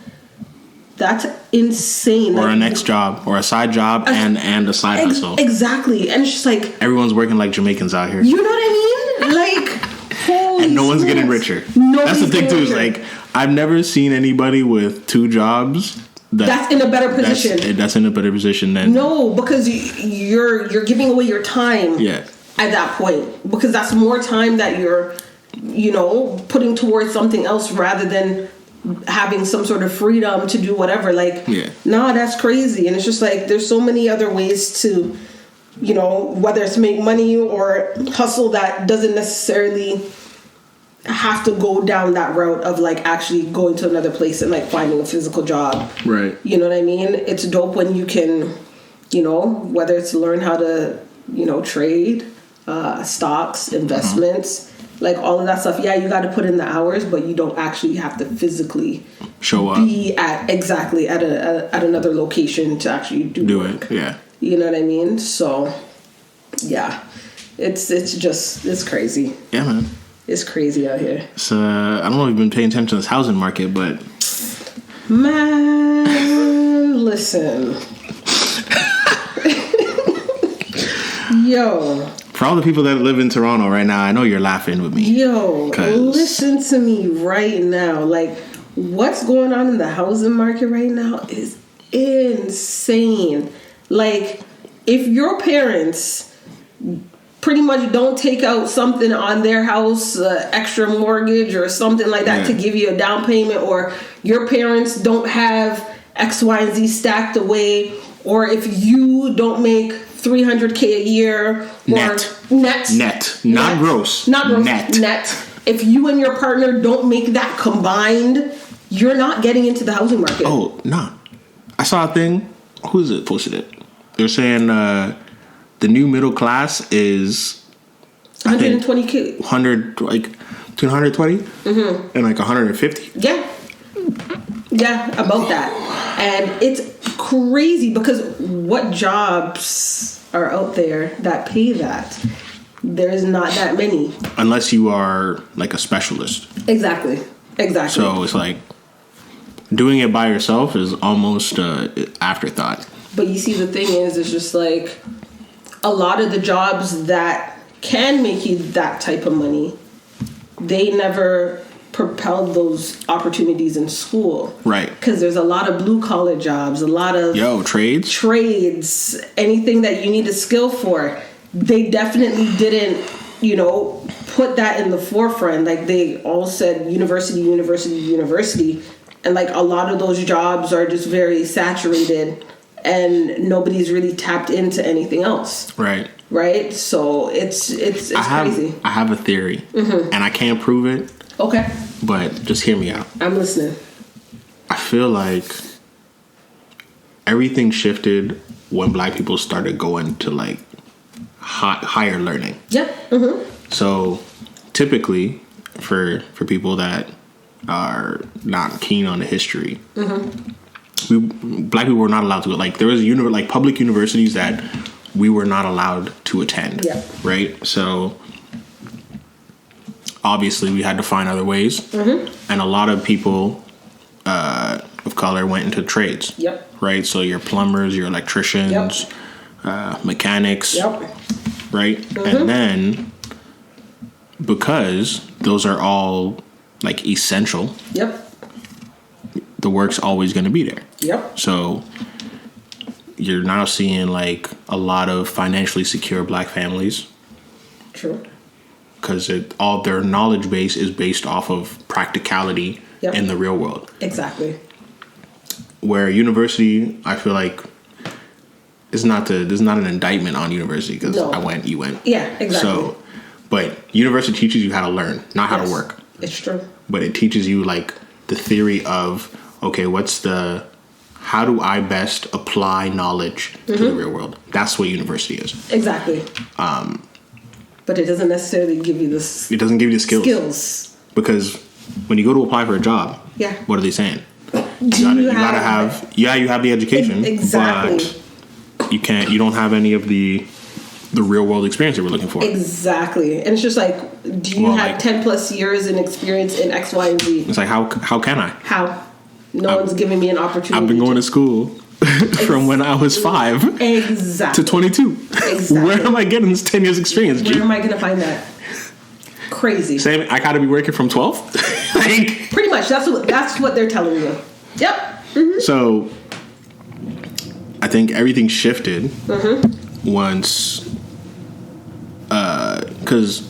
That's insane. Or a next job, or a side job, and a side hustle. Exactly. And it's just like, everyone's working like Jamaicans out here. You know what I mean? Like, holy and no one's getting richer. That's the thing too. Is like, I've never seen anybody with 2 jobs that's in a better position. That's in a better position than because you're giving away your time. Yeah. At that point, because that's more time that you're, putting towards something else rather than having some sort of freedom to do whatever. Like, that's crazy. And it's just like, there's so many other ways to, whether it's make money or hustle, that doesn't necessarily have to go down that route of like actually going to another place and like finding a physical job. Right. You know what I mean? It's dope when you can, whether it's learn how to, trade, stocks, investments, like all of that stuff. Yeah, you got to put in the hours, but you don't actually have to physically show up. Be at another location to actually do work. It. Yeah. You know what I mean? So, yeah, it's crazy. Yeah, man. It's crazy out here. So I don't know if you've been paying attention to this housing market, but man, listen. Yo. For all the people that live in Toronto right now, I know you're laughing with me. Yo, listen to me right now. Like, what's going on in the housing market right now is insane. Like, if your parents pretty much don't take out something on their house, extra mortgage or something like that to give you a down payment, or your parents don't have X, Y, and Z stacked away, or if you don't make $300K a year, or net, not gross, net. If you and your partner don't make that combined, you're not getting into the housing market. Oh, nah. I saw a thing. Who is it posted it? They're saying the new middle class is 120K, 100, like between 120 and like 150. Yeah, about that. And it's crazy because what jobs are out there that pay that? There's not that many. Unless you are like a specialist. Exactly. So it's like doing it by yourself is almost an afterthought. But you see, the thing is, it's just like a lot of the jobs that can make you that type of money, they never propelled those opportunities in school. Right. Because there's a lot of blue collar jobs, a lot of trades, anything that you need a skill for. They definitely didn't, put that in the forefront. Like, they all said university. And like a lot of those jobs are just very saturated and nobody's really tapped into anything else. Right. So it's crazy. I have a theory and I can't prove it. Okay. But just hear me out. I'm listening. I feel like everything shifted when Black people started going to like higher learning. Yeah. So typically for people that are not keen on the history, Black people were not allowed to go. Like, there was public universities that we were not allowed to attend. Yeah. Right. So obviously we had to find other ways, and a lot of people of color went into trades. Yep. Right. So your plumbers, your electricians, mechanics. Yep. Right. And then because those are all like essential. Yep. The work's always going to be there. Yep. So you're now seeing like a lot of financially secure Black families. True. Because all their knowledge base is based off of practicality in the real world. Exactly. Where university, I feel like, there's not an indictment on university because I went, you went. Yeah, exactly. So, but university teaches you how to learn, not how to work. It's true. But it teaches you like the theory of, okay, how do I best apply knowledge to the real world? That's what university is. Exactly. But it doesn't necessarily give you this. It doesn't give you the skills. Because when you go to apply for a job, what are they saying? You have the education. Exactly. But you don't have any of the real world experience that we're looking for. Exactly. And it's just like, do you have 10 plus years in experience in X, Y, and Z? It's like, how can I? How? No one's giving me an opportunity. I've been going to school from when I was 5 to 22. Exactly. Where am I getting this 10 years experience, G? Where am I going to find that? Crazy. Same, I got to be working from 12? Like, pretty much. That's what they're telling you. Yep. So I think everything shifted once, because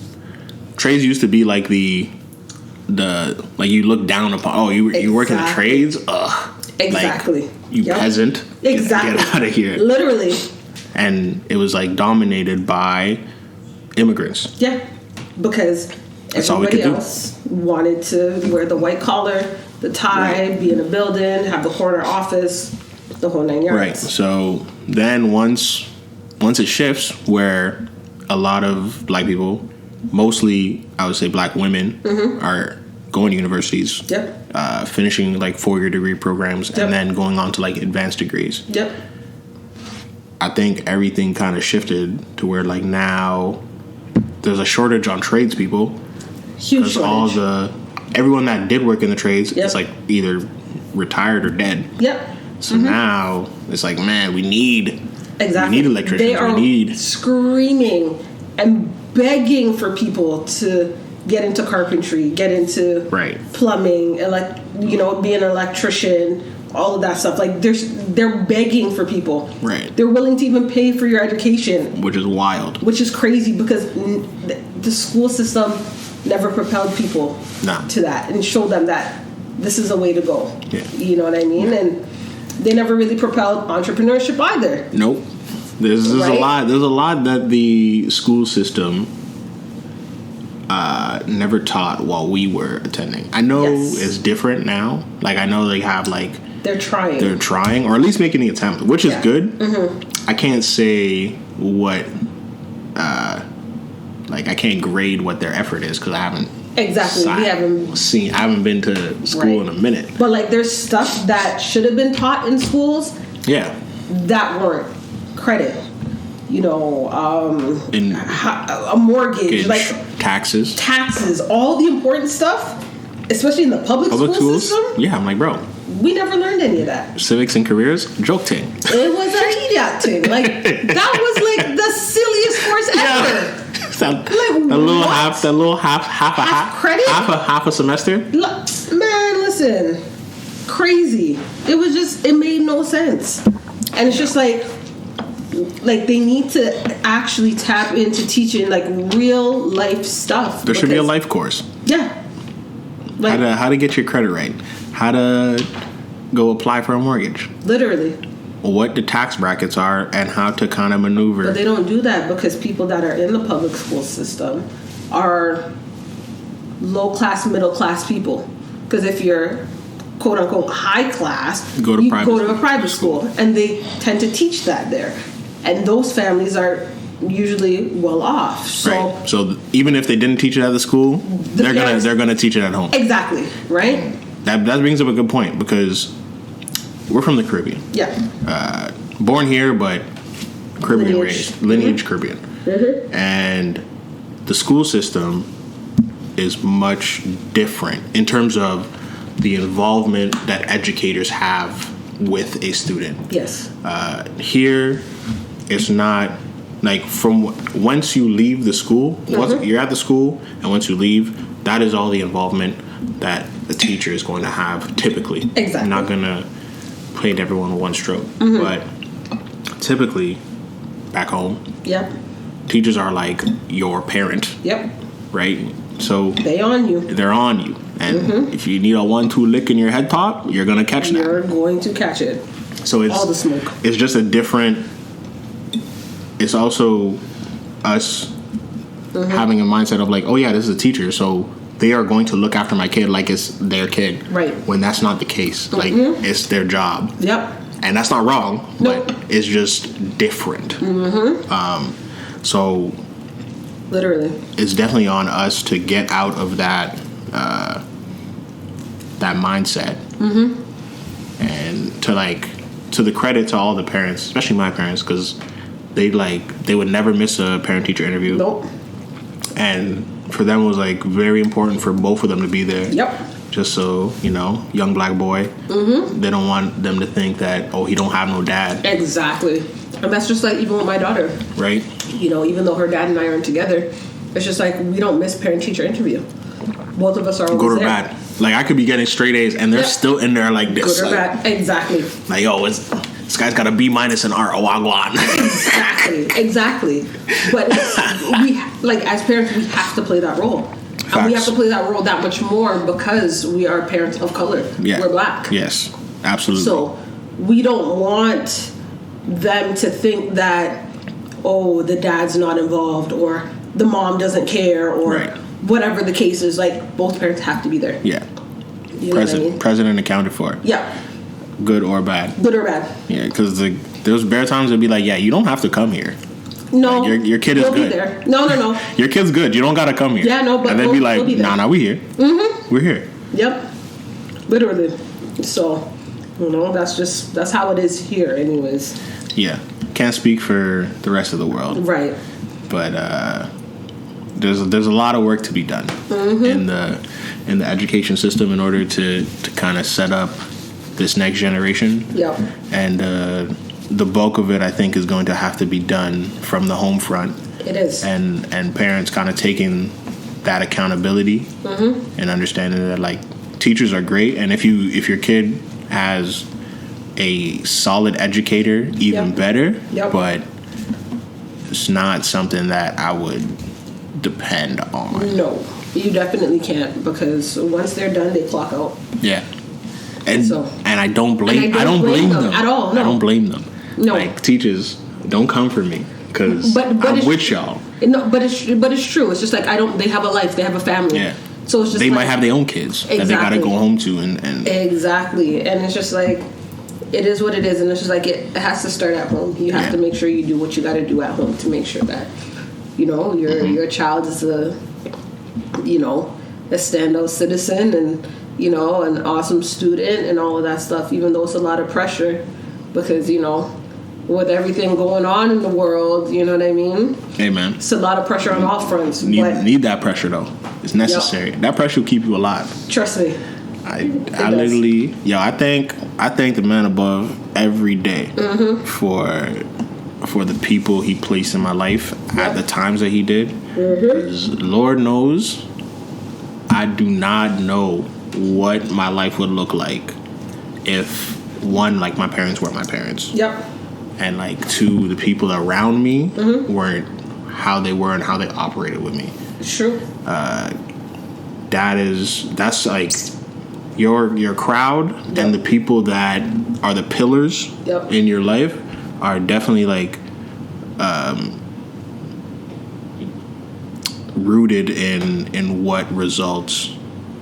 trades used to be like the like you look down upon. Oh, you work in the trades. Ugh. Exactly. Like, you peasant. Exactly. Get out of here. Literally. And it was like dominated by immigrants. Yeah, because everybody else wanted to wear the white collar, the tie, be in a building, have the corner office, the whole 9 yards. Right. So then once it shifts, where a lot of Black people, mostly I would say Black women, are going to universities, finishing like 4-year degree programs, and then going on to like advanced degrees. Yep. I think everything kind of shifted to where like now there's a shortage on tradespeople, Huge shortage. Everyone that did work in the trades, Yep. it's like either retired or dead. Yep. So now it's like, man, we need electricians. They are screaming and begging for people to get into carpentry, get into plumbing, and be an electrician, all of that stuff. Like they're begging for people. Right. They're willing to even pay for your education, which is wild. Which is crazy because the school system never propelled people to that and showed them that this is a way to go. Yeah. You know what I mean? Yeah. And they never really propelled entrepreneurship either. Nope. There's a lot that the school system never taught while we were attending. I know it's different now. Like I know they have they're trying, or at least making the attempt, which is good. I can't say what I can't grade what their effort is because I haven't I haven't been to school in a minute. But there's stuff that should have been taught in schools. Yeah. That weren't credit. A mortgage, taxes, all the important stuff, especially in the public school system. Yeah, I'm like, bro, we never learned any of that. Civics and careers, joke thing. It was an idiot thing. That was the silliest course ever. That little half credit, half a semester. Man, listen, crazy. It made no sense, and it's just like they need to actually tap into teaching real life stuff. There should be a life course. Yeah. How to get your credit right. How to go apply for a mortgage. Literally. What the tax brackets are and how to kind of maneuver. But they don't do that because people that are in the public school system are low class, middle class people. Because if you're quote unquote high class, go to a private school, and they tend to teach that there. And those families are usually well off. So even if they didn't teach it at the school, they're gonna teach it at home. Exactly. Right. That brings up a good point because we're from the Caribbean. Yeah. Born here, but Caribbean raised, lineage Caribbean, and the school system is much different in terms of the involvement that educators have with a student. Yes. Here, it's not from once you leave the school, once you're at the school, and once you leave, that is all the involvement that a teacher is going to have typically. Exactly. I'm not going to paint everyone with one stroke, but typically back home, teachers are like your parent. Yep. Right? So they're on you. And if you need a 1-2 lick in your head top, you're going to catch that. You're going to catch it. So it's all the smoke. It's just a different. It's also us having a mindset of oh yeah, this is a teacher, so they are going to look after my kid like it's their kid. Right. When that's not the case. It's their job. Yep. And that's not wrong, but it's just different. So literally, it's definitely on us to get out of that that mindset. And to the credit to all the parents, especially my parents, because they would never miss a parent-teacher interview. Nope. And for them, it was very important for both of them to be there. Yep. Just so, young black boy, they don't want them to think that, he don't have no dad. Exactly. And that's just even with my daughter. Right. Even though her dad and I aren't together, it's just we don't miss parent-teacher interview. Both of us are always good or there. bad. I could be getting straight A's and they're still in there like this. Good or bad. Exactly. This guy's got a B- in art. Wagwan. Exactly. But we as parents, we have to play that role. Facts. And we have to play that role that much more because we are parents of color. Yeah. We're black. Yes, absolutely. So we don't want them to think that, the dad's not involved or the mom doesn't care or whatever the case is. Both parents have to be there. Yeah. You know what I mean? Present and accounted for. Yeah. Good or bad. Good or bad. Yeah, because there's bare times it'd be you don't have to come here. No. Your kid is good. Be there. No. Your kid's good. You don't got to come here. Yeah, no, but and then be nah, we here. We're here. Yep. Literally. So, that's how it is here anyways. Yeah. Can't speak for the rest of the world. Right. But, there's a lot of work to be done in the education system in order to kind of set up this next generation. Yep. And the bulk of it, I think, is going to have to be done from the home front. It is. And parents kind of taking that accountability and understanding that, like, teachers are great, and if your kid has a solid educator, even better. Yep. But it's not something that I would depend on. No, you definitely can't, because once they're done, they clock out. Yeah. And I don't blame them at all. No. I don't blame them. No. Like, teachers, don't come for me, because I'm with y'all. No, but it's true. It's just like they have a life, they have a family. Yeah. So it's just they might have their own kids that they gotta go home to and exactly. And it's just like, it is what it is, and it's just like it has to start at home. You have to make sure you do what you gotta do at home to make sure that, you know, your child is a standout citizen and, you know, an awesome student and all of that stuff, even though it's a lot of pressure because, you know, with everything going on in the world, you know what I mean? Hey, man. It's a lot of pressure on all fronts. Need that pressure, though. It's necessary. Yep. That pressure will keep you alive. Trust me. I literally, I thank the man above every day for the people he placed in my life at the times that he did. Because Lord knows, I do not know what my life would look like if, one, like, my parents weren't my parents. Yep. And, like, two, the people around me weren't how they were and how they operated with me. True. That's like your crowd and the people that are the pillars in your life are definitely, like, rooted in what results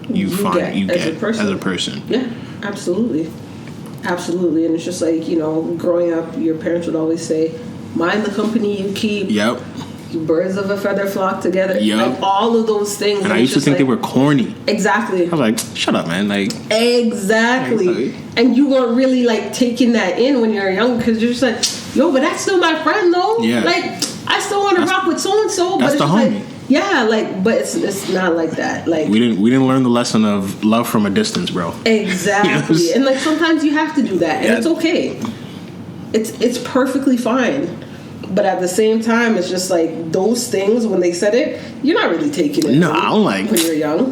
you get as a person. Yeah, absolutely. Absolutely. And it's just like, you know, growing up, your parents would always say, mind the company you keep. Yep. Birds of a feather flock together. Yep. Like, all of those things. And I used to think they were corny. Exactly. I was like, shut up, man. Like, exactly. And you weren't really, like, taking that in when you're young, because you're just like, yo, but that's still my friend, though. Yeah. Like, I still want to rock with so-and-so. That's but the homie. Like, yeah, like, but it's not like that. Like, we didn't learn the lesson of love from a distance, bro. Exactly. Yes. And, like, sometimes you have to do that, and it's okay. It's perfectly fine. But at the same time, it's just like those things, when they said it, you're not really taking it. No, I don't like when you're young.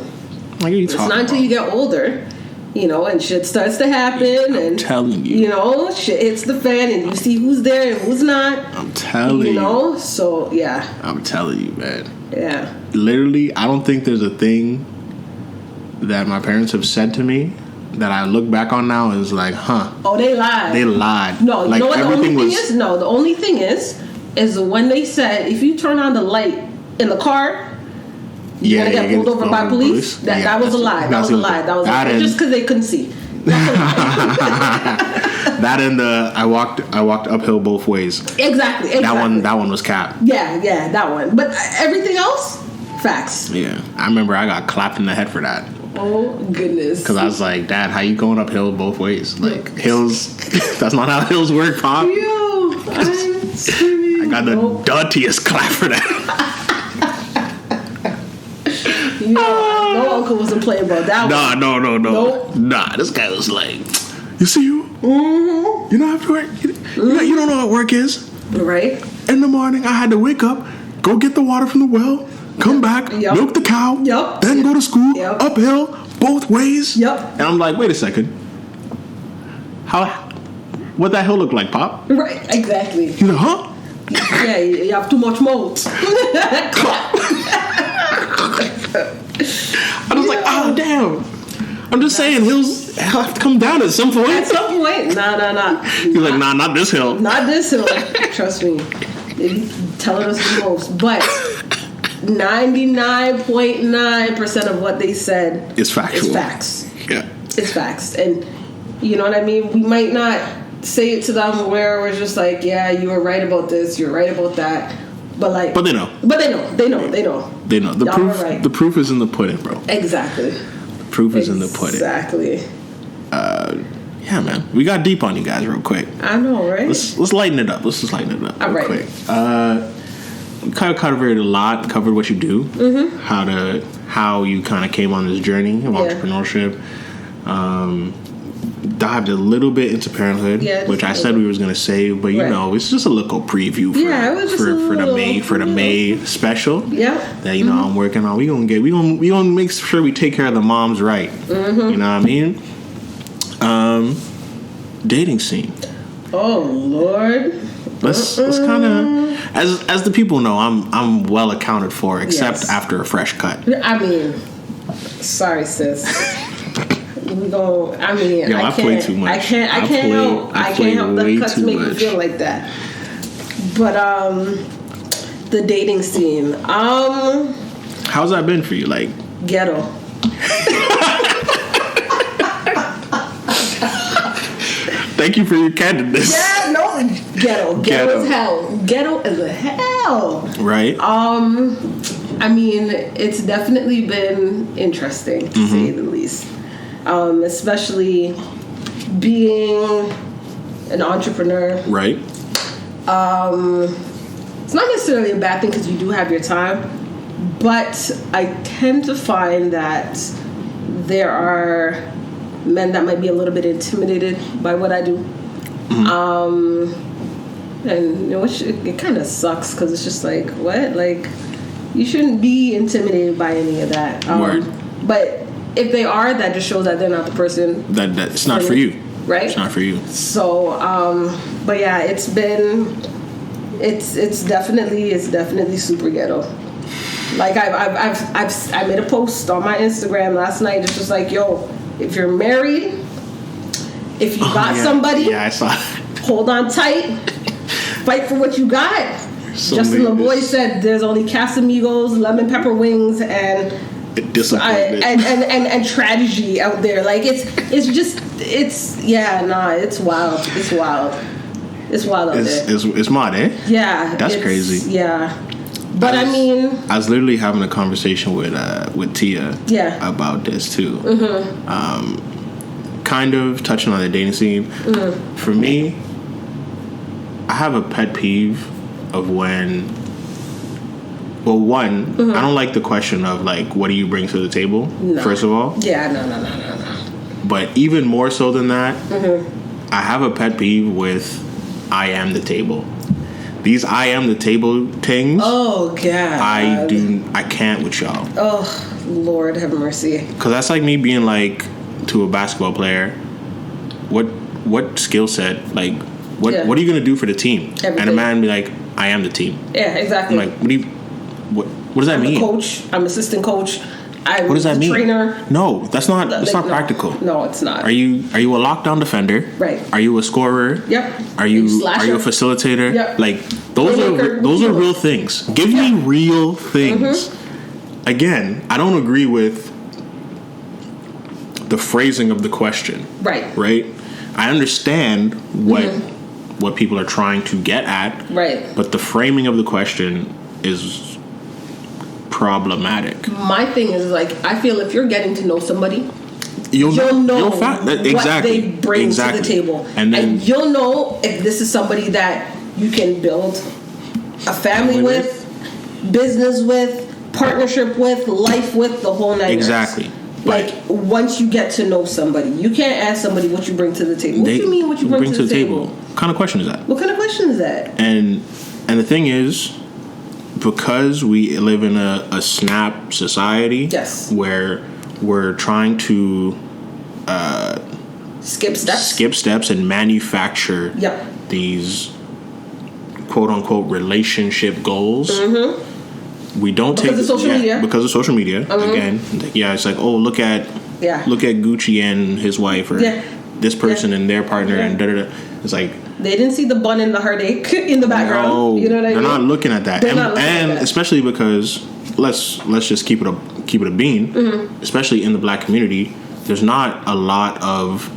Like, it's not until you get older, you know, and shit starts to happen. I'm telling you. You know, shit hits the fan and you see who's there and who's not. I'm telling you. You know, so yeah. I'm telling you, man. Yeah. Literally, I don't think there's a thing that my parents have said to me that I look back on now and is like, huh. Oh, they lied. They lied. No, like, you know what the only thing is? No, the only thing is when they said, if you turn on the light in the car, you're going to get pulled over by police. That was a lie. That was a lie. That was just because they couldn't see. That's a lie. That and I walked uphill both ways. Exactly. That one was cap. Yeah, that one. But everything else, facts. Yeah. I remember I got clapped in the head for that. Oh, goodness. Because I was like, Dad, how you going uphill both ways? Like, hills, that's not how hills work, Pop. Yo, I'm screaming. I got the dirtiest clap for that. No uncle wasn't playing about that one. No. Nope. Nah, this guy was like, you see you? Mm-hmm. You don't have to work. You don't know what work is. Right. In the morning, I had to wake up, go get the water from the well, come back, milk the cow, then go to school, uphill, both ways. Yep. And I'm like, wait a second. What that hill look like, Pop? Right, exactly. He's like, huh? Yeah, you have too much moat. I was like, oh, damn. I'm just saying, hills have to come down at some point. At some point? Nah. He's like, nah, not this hill. Not this hill. Trust me. They be telling us the most. But 99.9% of what they said is factual. It's facts. Yeah. It's facts. And you know what I mean? We might not say it to them where we're just like, yeah, you were right about this, you're right about that. But like, But they know. They know. The proof is in the pudding, bro. Exactly. The proof is in the pudding. Exactly. Yeah, man. We got deep on you guys real quick. I know, right? Let's lighten it up. Let's just lighten it up real quick. kind of covered a lot. Covered what you do, how you kind of came on this journey of entrepreneurship. Dived a little bit into parenthood, which I said we was gonna say, but you know, it's just a little preview for the May special. That you know I'm working on. We gonna make sure we take care of the moms right. You know what I mean? Dating scene. Oh Lord. Let's kind of as the people know, I'm well accounted for, except after a fresh cut. I mean, sorry, sis. I play too much. I can't help the cuts make me feel like that. But the dating scene. How's that been for you? Like ghetto. Thank you for your candidness. Yeah, no, ghetto is hell. Ghetto is a hell. Right. I mean, it's definitely been interesting to say the least. Especially being an entrepreneur. Right. It's not necessarily a bad thing because you do have your time, but I tend to find that there are men that might be a little bit intimidated by what I do. And you know, it kind of sucks because it's just like, what? Like, you shouldn't be intimidated by any of that. But if they are, that just shows that they're not the person. That it's not for you, right? It's not for you. So, but yeah, it's definitely super ghetto. Like I made a post on my Instagram last night. It's just like, yo, if you're married, if you got somebody, I saw it. Hold on tight, fight for what you got. Justin LeBoy said there's only Casamigos, lemon pepper wings, and and tragedy out there. Like it's wild. It's wild out there. It's mad, eh? Yeah, that's crazy. Yeah, but I was literally having a conversation with Tia about this too. Kind of touching on the dating scene. For me, I have a pet peeve of when. Well, one, I don't like the question of like, what do you bring to the table? No. First of all, no. But even more so than that, I have a pet peeve with I am the table. These I am the table things. Oh God, I can't with y'all. Oh Lord, have mercy. Because that's like me being like to a basketball player, what skill set? Like what are you gonna do for the team? Everything. And a man be like, I am the team. Yeah, exactly. I'm like, what does that mean? I'm a coach. I'm assistant coach. What does that mean? Trainer. No, that's not practical. No, it's not. Are you a lockdown defender? Right. Are you a scorer? Yep. Are you a facilitator? Yep. Like those are real things. Give me real things. Again, I don't agree with the phrasing of the question. Right. Right? I understand what people are trying to get at. Right. But the framing of the question is problematic. My thing is, like, I feel if you're getting to know somebody, you'll know what they bring to the table. And you'll know if this is somebody that you can build a family with, business with, partnership with, life with, the whole nine exactly. yards. Like, once you get to know somebody, you can't ask somebody what you bring to the table. What do you mean what you bring to the table? What kind of question is that? What kind of question is that? And the thing is, because we live in a snap society, where we're trying to skip steps and manufacture these quote unquote relationship goals. We don't because of social media. Because of social media. Again, it's like, oh, look at Gucci and his wife, or this person and their partner, and da da da. It's like they didn't see the bun and the heartache in the background. No, you know what I mean? They're not looking at that, and especially because let's just keep it a bean. Especially in the Black community, there's not a lot of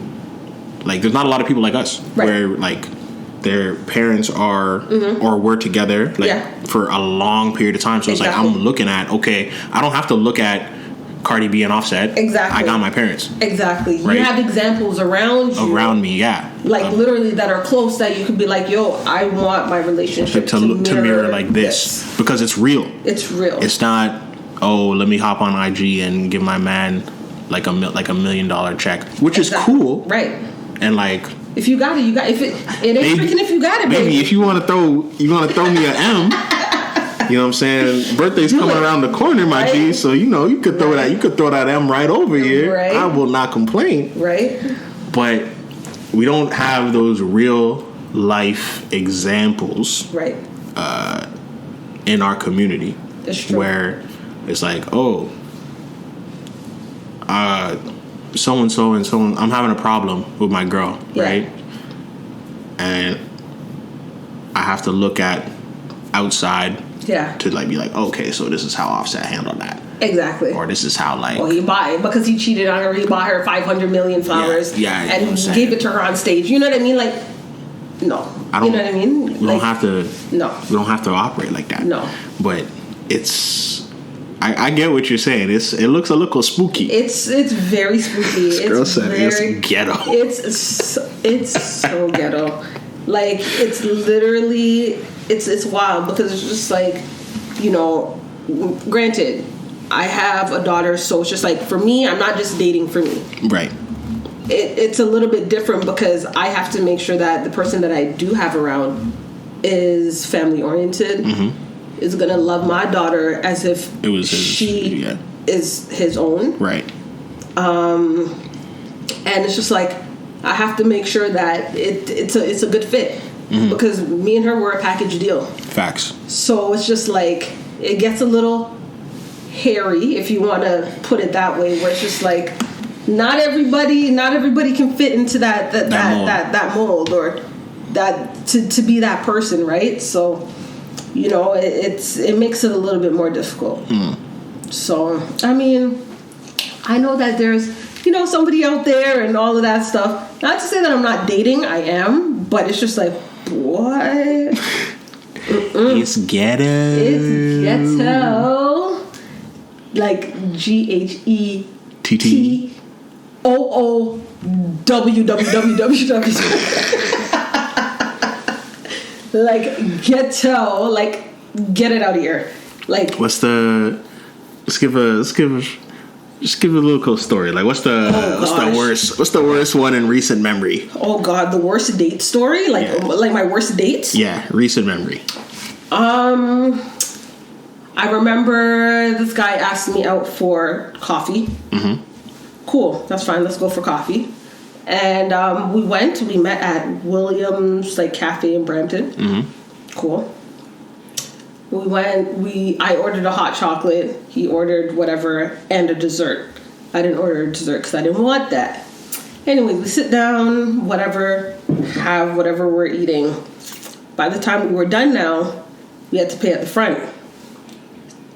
people like us where like their parents are or were together for a long period of time. So it's like I'm looking at, okay, I don't have to look at Cardi B and Offset. Exactly. I got my parents. Exactly. Right? You have examples around you. Around me, yeah. Like literally that are close that you could be like, yo, I want my relationship to mirror like this. Because it's real. It's real. It's not, oh, let me hop on IG and give my man like a $1 million check, which is cool. Right. And like, if you got it, you got it. If it ain't tricking if you got it, baby. If you want to throw me an M, you know what I'm saying? Birthday's coming around the corner, my G. So you could throw that. You could throw that M right over here. Right. I will not complain. Right. But we don't have those real life examples. Right. In our community, that's true. Where it's like, oh, so and so, I'm having a problem with my girl, right? And I have to look at outside, to like be like, okay, so this is how Offset handled that, exactly, or this is how like, well, he bought it because he cheated on her. He bought her 500 million flowers, and gave it to her on stage. You know what I mean? Like, no, you know what I mean? We don't have to. No, we don't have to operate like that. No, but it's. I get what you're saying. It looks a little spooky. It's very spooky. This girl said it's ghetto. It's so ghetto. Like it's literally it's wild because it's just like, granted, I have a daughter, so it's just like for me, I'm not just dating for me. Right. It's a little bit different because I have to make sure that the person that I do have around is family oriented. Mm-hmm. Is gonna love my daughter as if it was she is his own, right? And it's just like I have to make sure that it's a good fit because me and her were a package deal. Facts. So it's just like it gets a little hairy, if you want to put it that way, where it's just like not everybody can fit into that mold or that to be that person, right? So. It makes it a little bit more difficult. So, I mean, I know that there's, somebody out there and all of that stuff. Not to say that I'm not dating, I am, but it's just like, what? It's ghetto. It's ghetto. Like GHETTOOWWWW. Like ghetto, like get it out of here. Like let's give a little story. Like what's the worst one in recent memory? Oh God, the worst date story? Like my worst dates? Yeah, recent memory. I remember this guy asked me out for coffee. Mm-hmm. Cool, that's fine. Let's go for coffee. And we met at Williams Cafe in Brampton. Mm-hmm. Cool. I ordered a hot chocolate. He ordered whatever and a dessert. I didn't order a dessert because I didn't want that. Anyway, we sit down, have whatever we're eating. By the time we were done now, we had to pay at the front.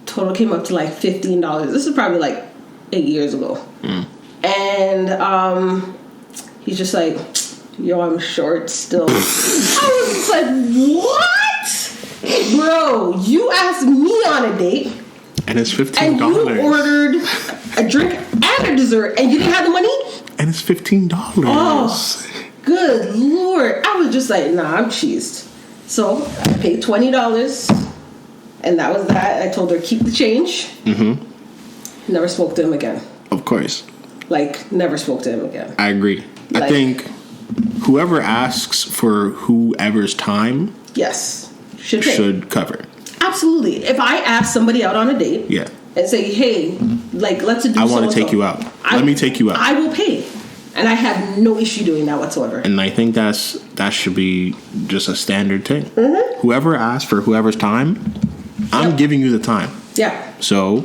Total came up to like $15. This is probably like 8 years ago. Mm. And he's just like, yo, I'm short still. I was just like, what? Bro, you asked me on a date. And it's $15. And you ordered a drink and a dessert and you didn't have the money? And it's $15. Oh, good Lord. I was just like, nah, I'm cheesed. So I paid $20. And that was that. I told her, keep the change. Mm-hmm. Never spoke to him again. Of course. Never spoke to him again. I agree. I think whoever asks for whoever's time, yes, should cover. Absolutely. If I ask somebody out on a date, and say, "Hey, let's do." I want to take you out. Let me take you out. I will pay, and I have no issue doing that whatsoever. And I think that should be just a standard thing. Mm-hmm. Whoever asks for whoever's time, I'm giving you the time. Yeah. So.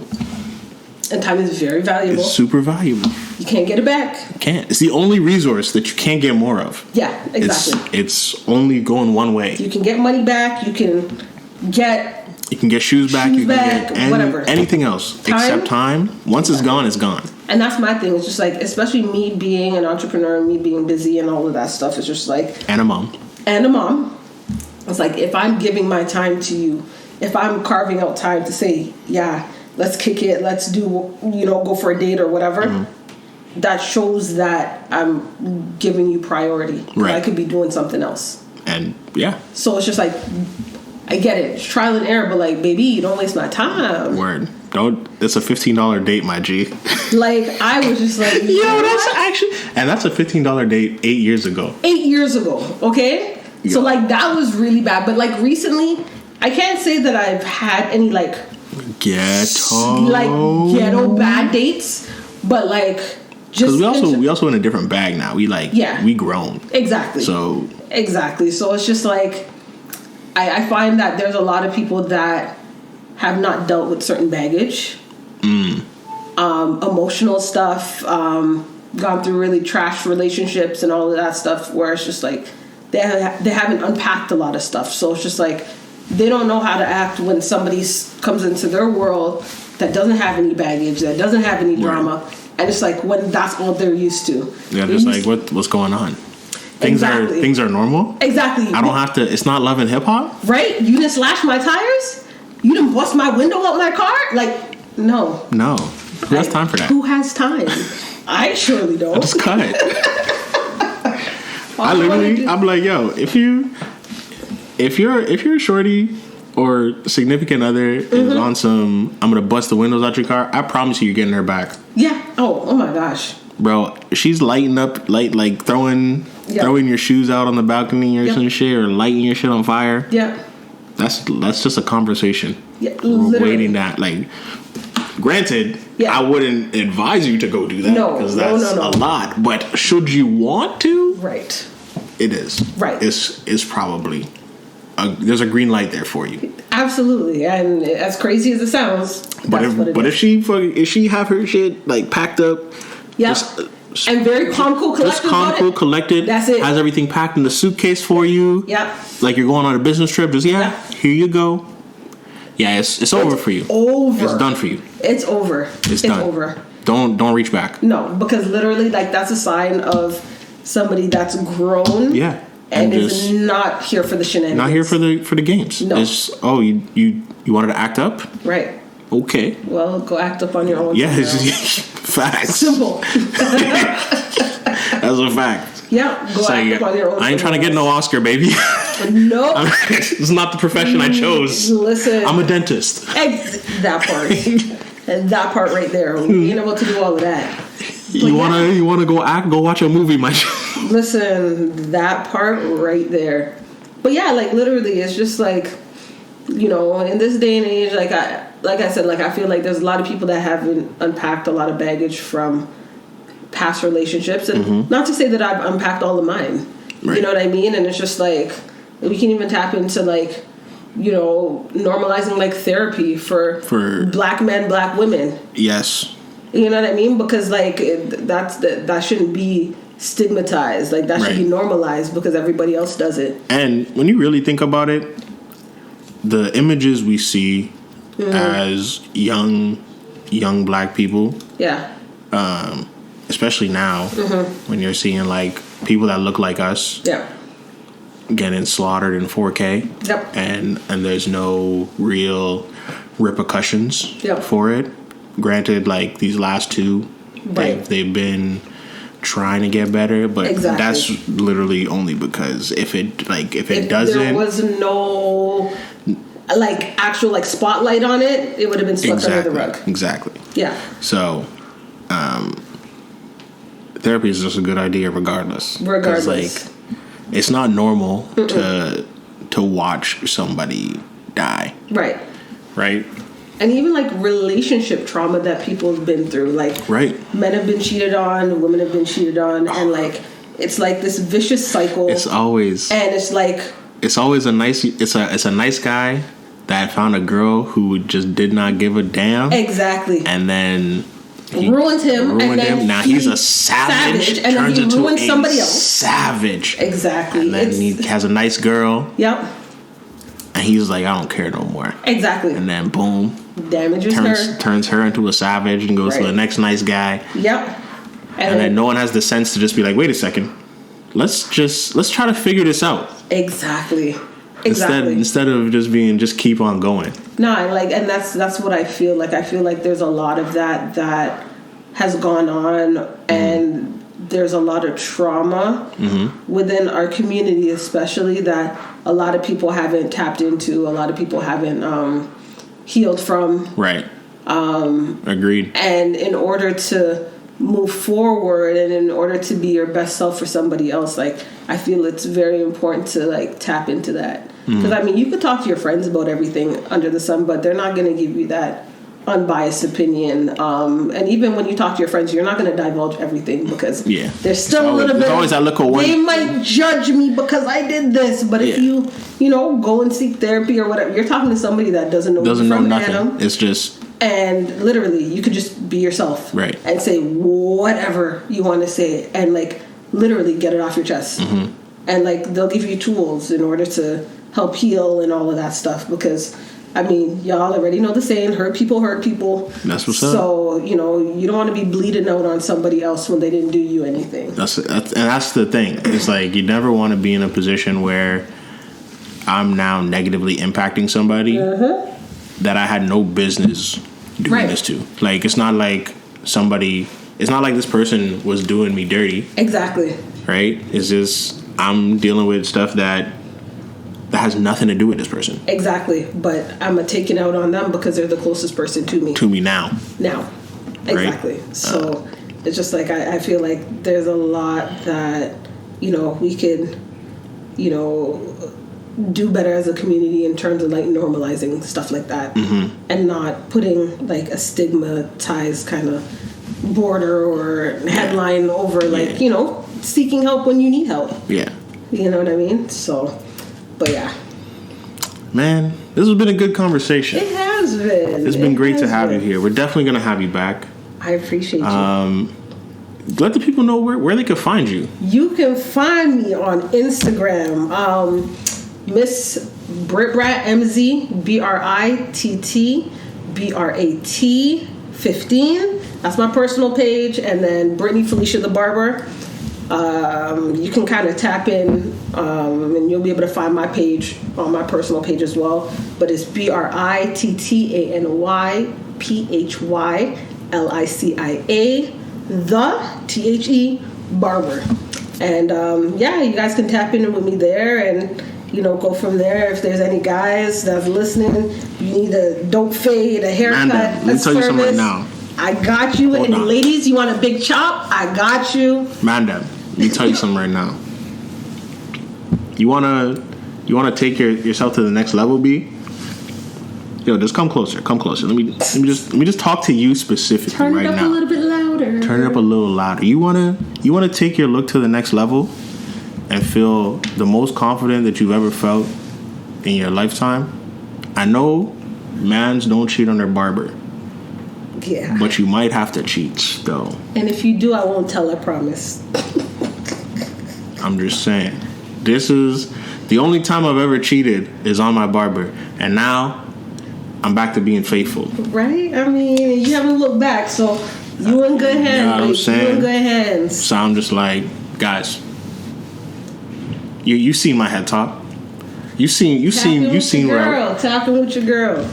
And time is very valuable. It's super valuable. You can't get it back. You can't. It's the only resource that you can't get more of. Yeah, exactly. It's only going one way. You can get money back. You can get shoes back. You can get whatever. Anything else except time. Once it's gone, it's gone. And that's my thing. It's just like, especially me being an entrepreneur, me being busy and all of that stuff. It's just like... And a mom. It's like, if I'm giving my time to you, if I'm carving out time to say, yeah... let's kick it, let's do, go for a date or whatever, that shows that I'm giving you priority. Right. I could be doing something else. And yeah. So it's just like, I get it. It's trial and error, but like, baby, don't waste my time. Word. Don't. It's a $15 date, my G. Like, I was just like, that's a $15 date 8 years ago. 8 years ago, okay? Yo. So like, that was really bad. But like, recently, I can't say that I've had any like ghetto bad dates, but like, just because we also in a different bag now. We we grown. Exactly. So it's just like, I find that there's a lot of people that have not dealt with certain baggage, emotional stuff, gone through really trash relationships and all of that stuff, where it's just like they haven't unpacked a lot of stuff. So it's just like they don't know how to act when somebody comes into their world that doesn't have any baggage, that doesn't have any drama, and it's like when that's all they're used to. Yeah, just like what's going on? Things are normal. Exactly. I don't have to. It's not Love and Hip Hop, right? You didn't slash my tires. You didn't bust my window out my car. Like, no. Who has time for that? Who has time? I surely don't. I just cut. I'm like, yo, if you're a shorty or significant other is on some, I'm gonna bust the windows out your car, I promise you're getting her back. Yeah. Oh my gosh. Bro, she's lighting up, like throwing your shoes out on the balcony or some shit, or lighting your shit on fire. Yeah. That's just a conversation. Yeah, we're waiting that. Like, granted, I wouldn't advise you to go do that because that's a lot. But should you want to? Right. It is. Right. It's probably there's a green light there for you. Absolutely, and as crazy as it sounds, if she have her shit like packed up, and very calm, cool, collected. That's it. Has everything packed in the suitcase for you. Yep. Like you're going on a business trip. Just here you go. Yeah, it's over for you. Over. It's done for you. It's over. It's done. Over. Don't reach back. No, because literally, like, that's a sign of somebody that's grown. Yeah. And is not here for the shenanigans. Not here for the games. No. It's, you wanted to act up? Right. Okay. Well, go act up on your own. Yeah, facts. Simple. That's a fact. Yeah, go act up on your own. I ain't trying to get no Oscar, baby. Nope. It's not the profession I chose. Listen. I'm a dentist. That part. And that part right there. We ain't able to do all of that. You wanna go watch a movie, my Listen, that part right there. But yeah, like literally, it's just like, in this day and age, like I said, like I feel like there's a lot of people that haven't unpacked a lot of baggage from past relationships, and not to say that I've unpacked all of mine. Right. You know what I mean? And it's just like we can even tap into like, normalizing like therapy for black men, black women. Yes. You know what I mean? Because like that shouldn't be stigmatized. Like that should be normalized because everybody else does it. And when you really think about it, the images we see as young black people, especially now, when you're seeing like people that look like us, getting slaughtered in 4K, and there's no real repercussions for it. Granted, like these last two, they've been trying to get better, but that's literally only because if it doesn't, there was no like actual like spotlight on it, it would have been swept under the rug. Exactly. Yeah. So, therapy is just a good idea, regardless. Like, it's not normal to watch somebody die. Right. And even like relationship trauma that people have been through, like men have been cheated on, women have been cheated on, and like it's like this vicious cycle. It's always a nice guy that found a girl who just did not give a damn. Exactly. And then ruined him. Now he's a savage and then he ruined somebody else. Savage. Exactly. And then he has a nice girl. Yep. And he's like, I don't care no more. Exactly. And then boom. Turns her into a savage and goes to the next nice guy. Yep. And then no one has the sense to just be like, wait a second. Let's try to figure this out. Exactly. Exactly. Instead of just keep on going. No, and that's what I feel like. I feel like there's a lot of that has gone on, and there's a lot of trauma within our community, especially, that a lot of people haven't tapped into. A lot of people haven't healed from. Right. Agreed. And in order to move forward and in order to be your best self for somebody else, like, I feel it's very important to like tap into that. Because I mean, you could talk to your friends about everything under the sun, but they're not going to give you that unbiased opinion. And even when you talk to your friends, you're not going to divulge everything, because there's still a little bit. Always that look away. They might judge me because I did this, but if you know, go and seek therapy or whatever, you're talking to somebody that doesn't know nothing. Adam. It's just. And literally, you could just be yourself, right, and say whatever you want to say, and like literally get it off your chest. And like they'll give you tools in order to help heal and all of that stuff. Because I mean, y'all already know the saying: hurt people hurt people. That's what's up. So you know, you don't want to be bleeding out on somebody else when they didn't do you anything. That's the thing. It's like you never want to be in a position where I'm now negatively impacting somebody that I had no business doing this to. Like, it's not like this person was doing me dirty. Exactly. Right? It's just, I'm dealing with stuff that has nothing to do with this person. Exactly. But I'm taking out on them because they're the closest person to me. To me now. Exactly. Right? So it's just like, I feel like there's a lot that, you know, we could, you know, do better as a community in terms of like normalizing stuff like that, and not putting like a stigmatized kind of border or headline over like, you know, seeking help when you need help. Yeah. You know what I mean? So, but yeah. Man, this has been a good conversation. It has been. It's been great to have you here. We're definitely going to have you back. I appreciate you. Let the people know where they can find you. You can find me on Instagram. Miss Britbrat MZ BRITT 15. That's my personal page, and then Brittany Felicia the Barber. You can kind of tap in, and you'll be able to find my page on my personal page as well. But it's BRITTANYPHYLICIA the Barber. And you guys can tap in with me there and, you know, go from there. If there's any guys that's listening, you need a dope fade, a haircut, let me tell you something right now. I got you. And ladies, you want a big chop? I got you. Mandem, let me tell you something right now. You wanna take yourself to the next level, B? Yo, just come closer. Let me just talk to you specifically right now. Turn it up a little bit louder. Turn it up a little louder. You wanna take your look to the next level and feel the most confident that you've ever felt in your lifetime? I know mans don't cheat on their barber. Yeah. But you might have to cheat, though. And if you do, I won't tell, I promise. I'm just saying. This is the only time I've ever cheated is on my barber. And now I'm back to being faithful. Right? I mean, you haven't looked back, so you in good hands. You know what I'm saying? You in good hands. So I'm just like, guys, you seen my head top. You seen where tapping with your girl.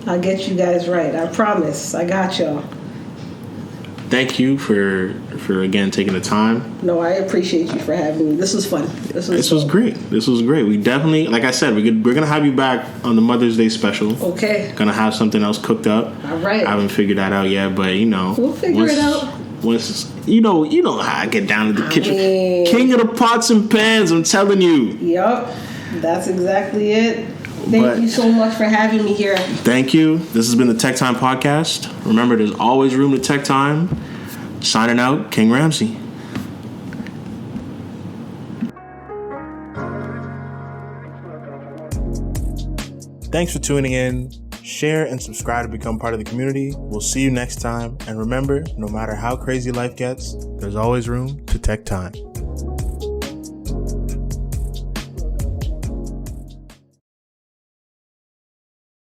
I'll get you guys right. I promise. I got y'all. Thank you for again taking the time. No, I appreciate you for having me. This was fun. This was great. We definitely, like I said, we're gonna have you back on the Mother's Day special. Okay. Gonna have something else cooked up. All right. I haven't figured that out yet, but you know, we'll figure it out. Once you know how I get down to the kitchen, king of the pots and pans. I'm telling you. Yep, that's exactly it. Thank you so much for having me here. Thank you. This has been the Tek Thyme podcast. Remember, there's always room to Tek Thyme. Signing out, King Ramsey. Thanks for tuning in. Share and subscribe to become part of the community. We'll see you next time. And remember, no matter how crazy life gets, there's always room to Tek Thyme.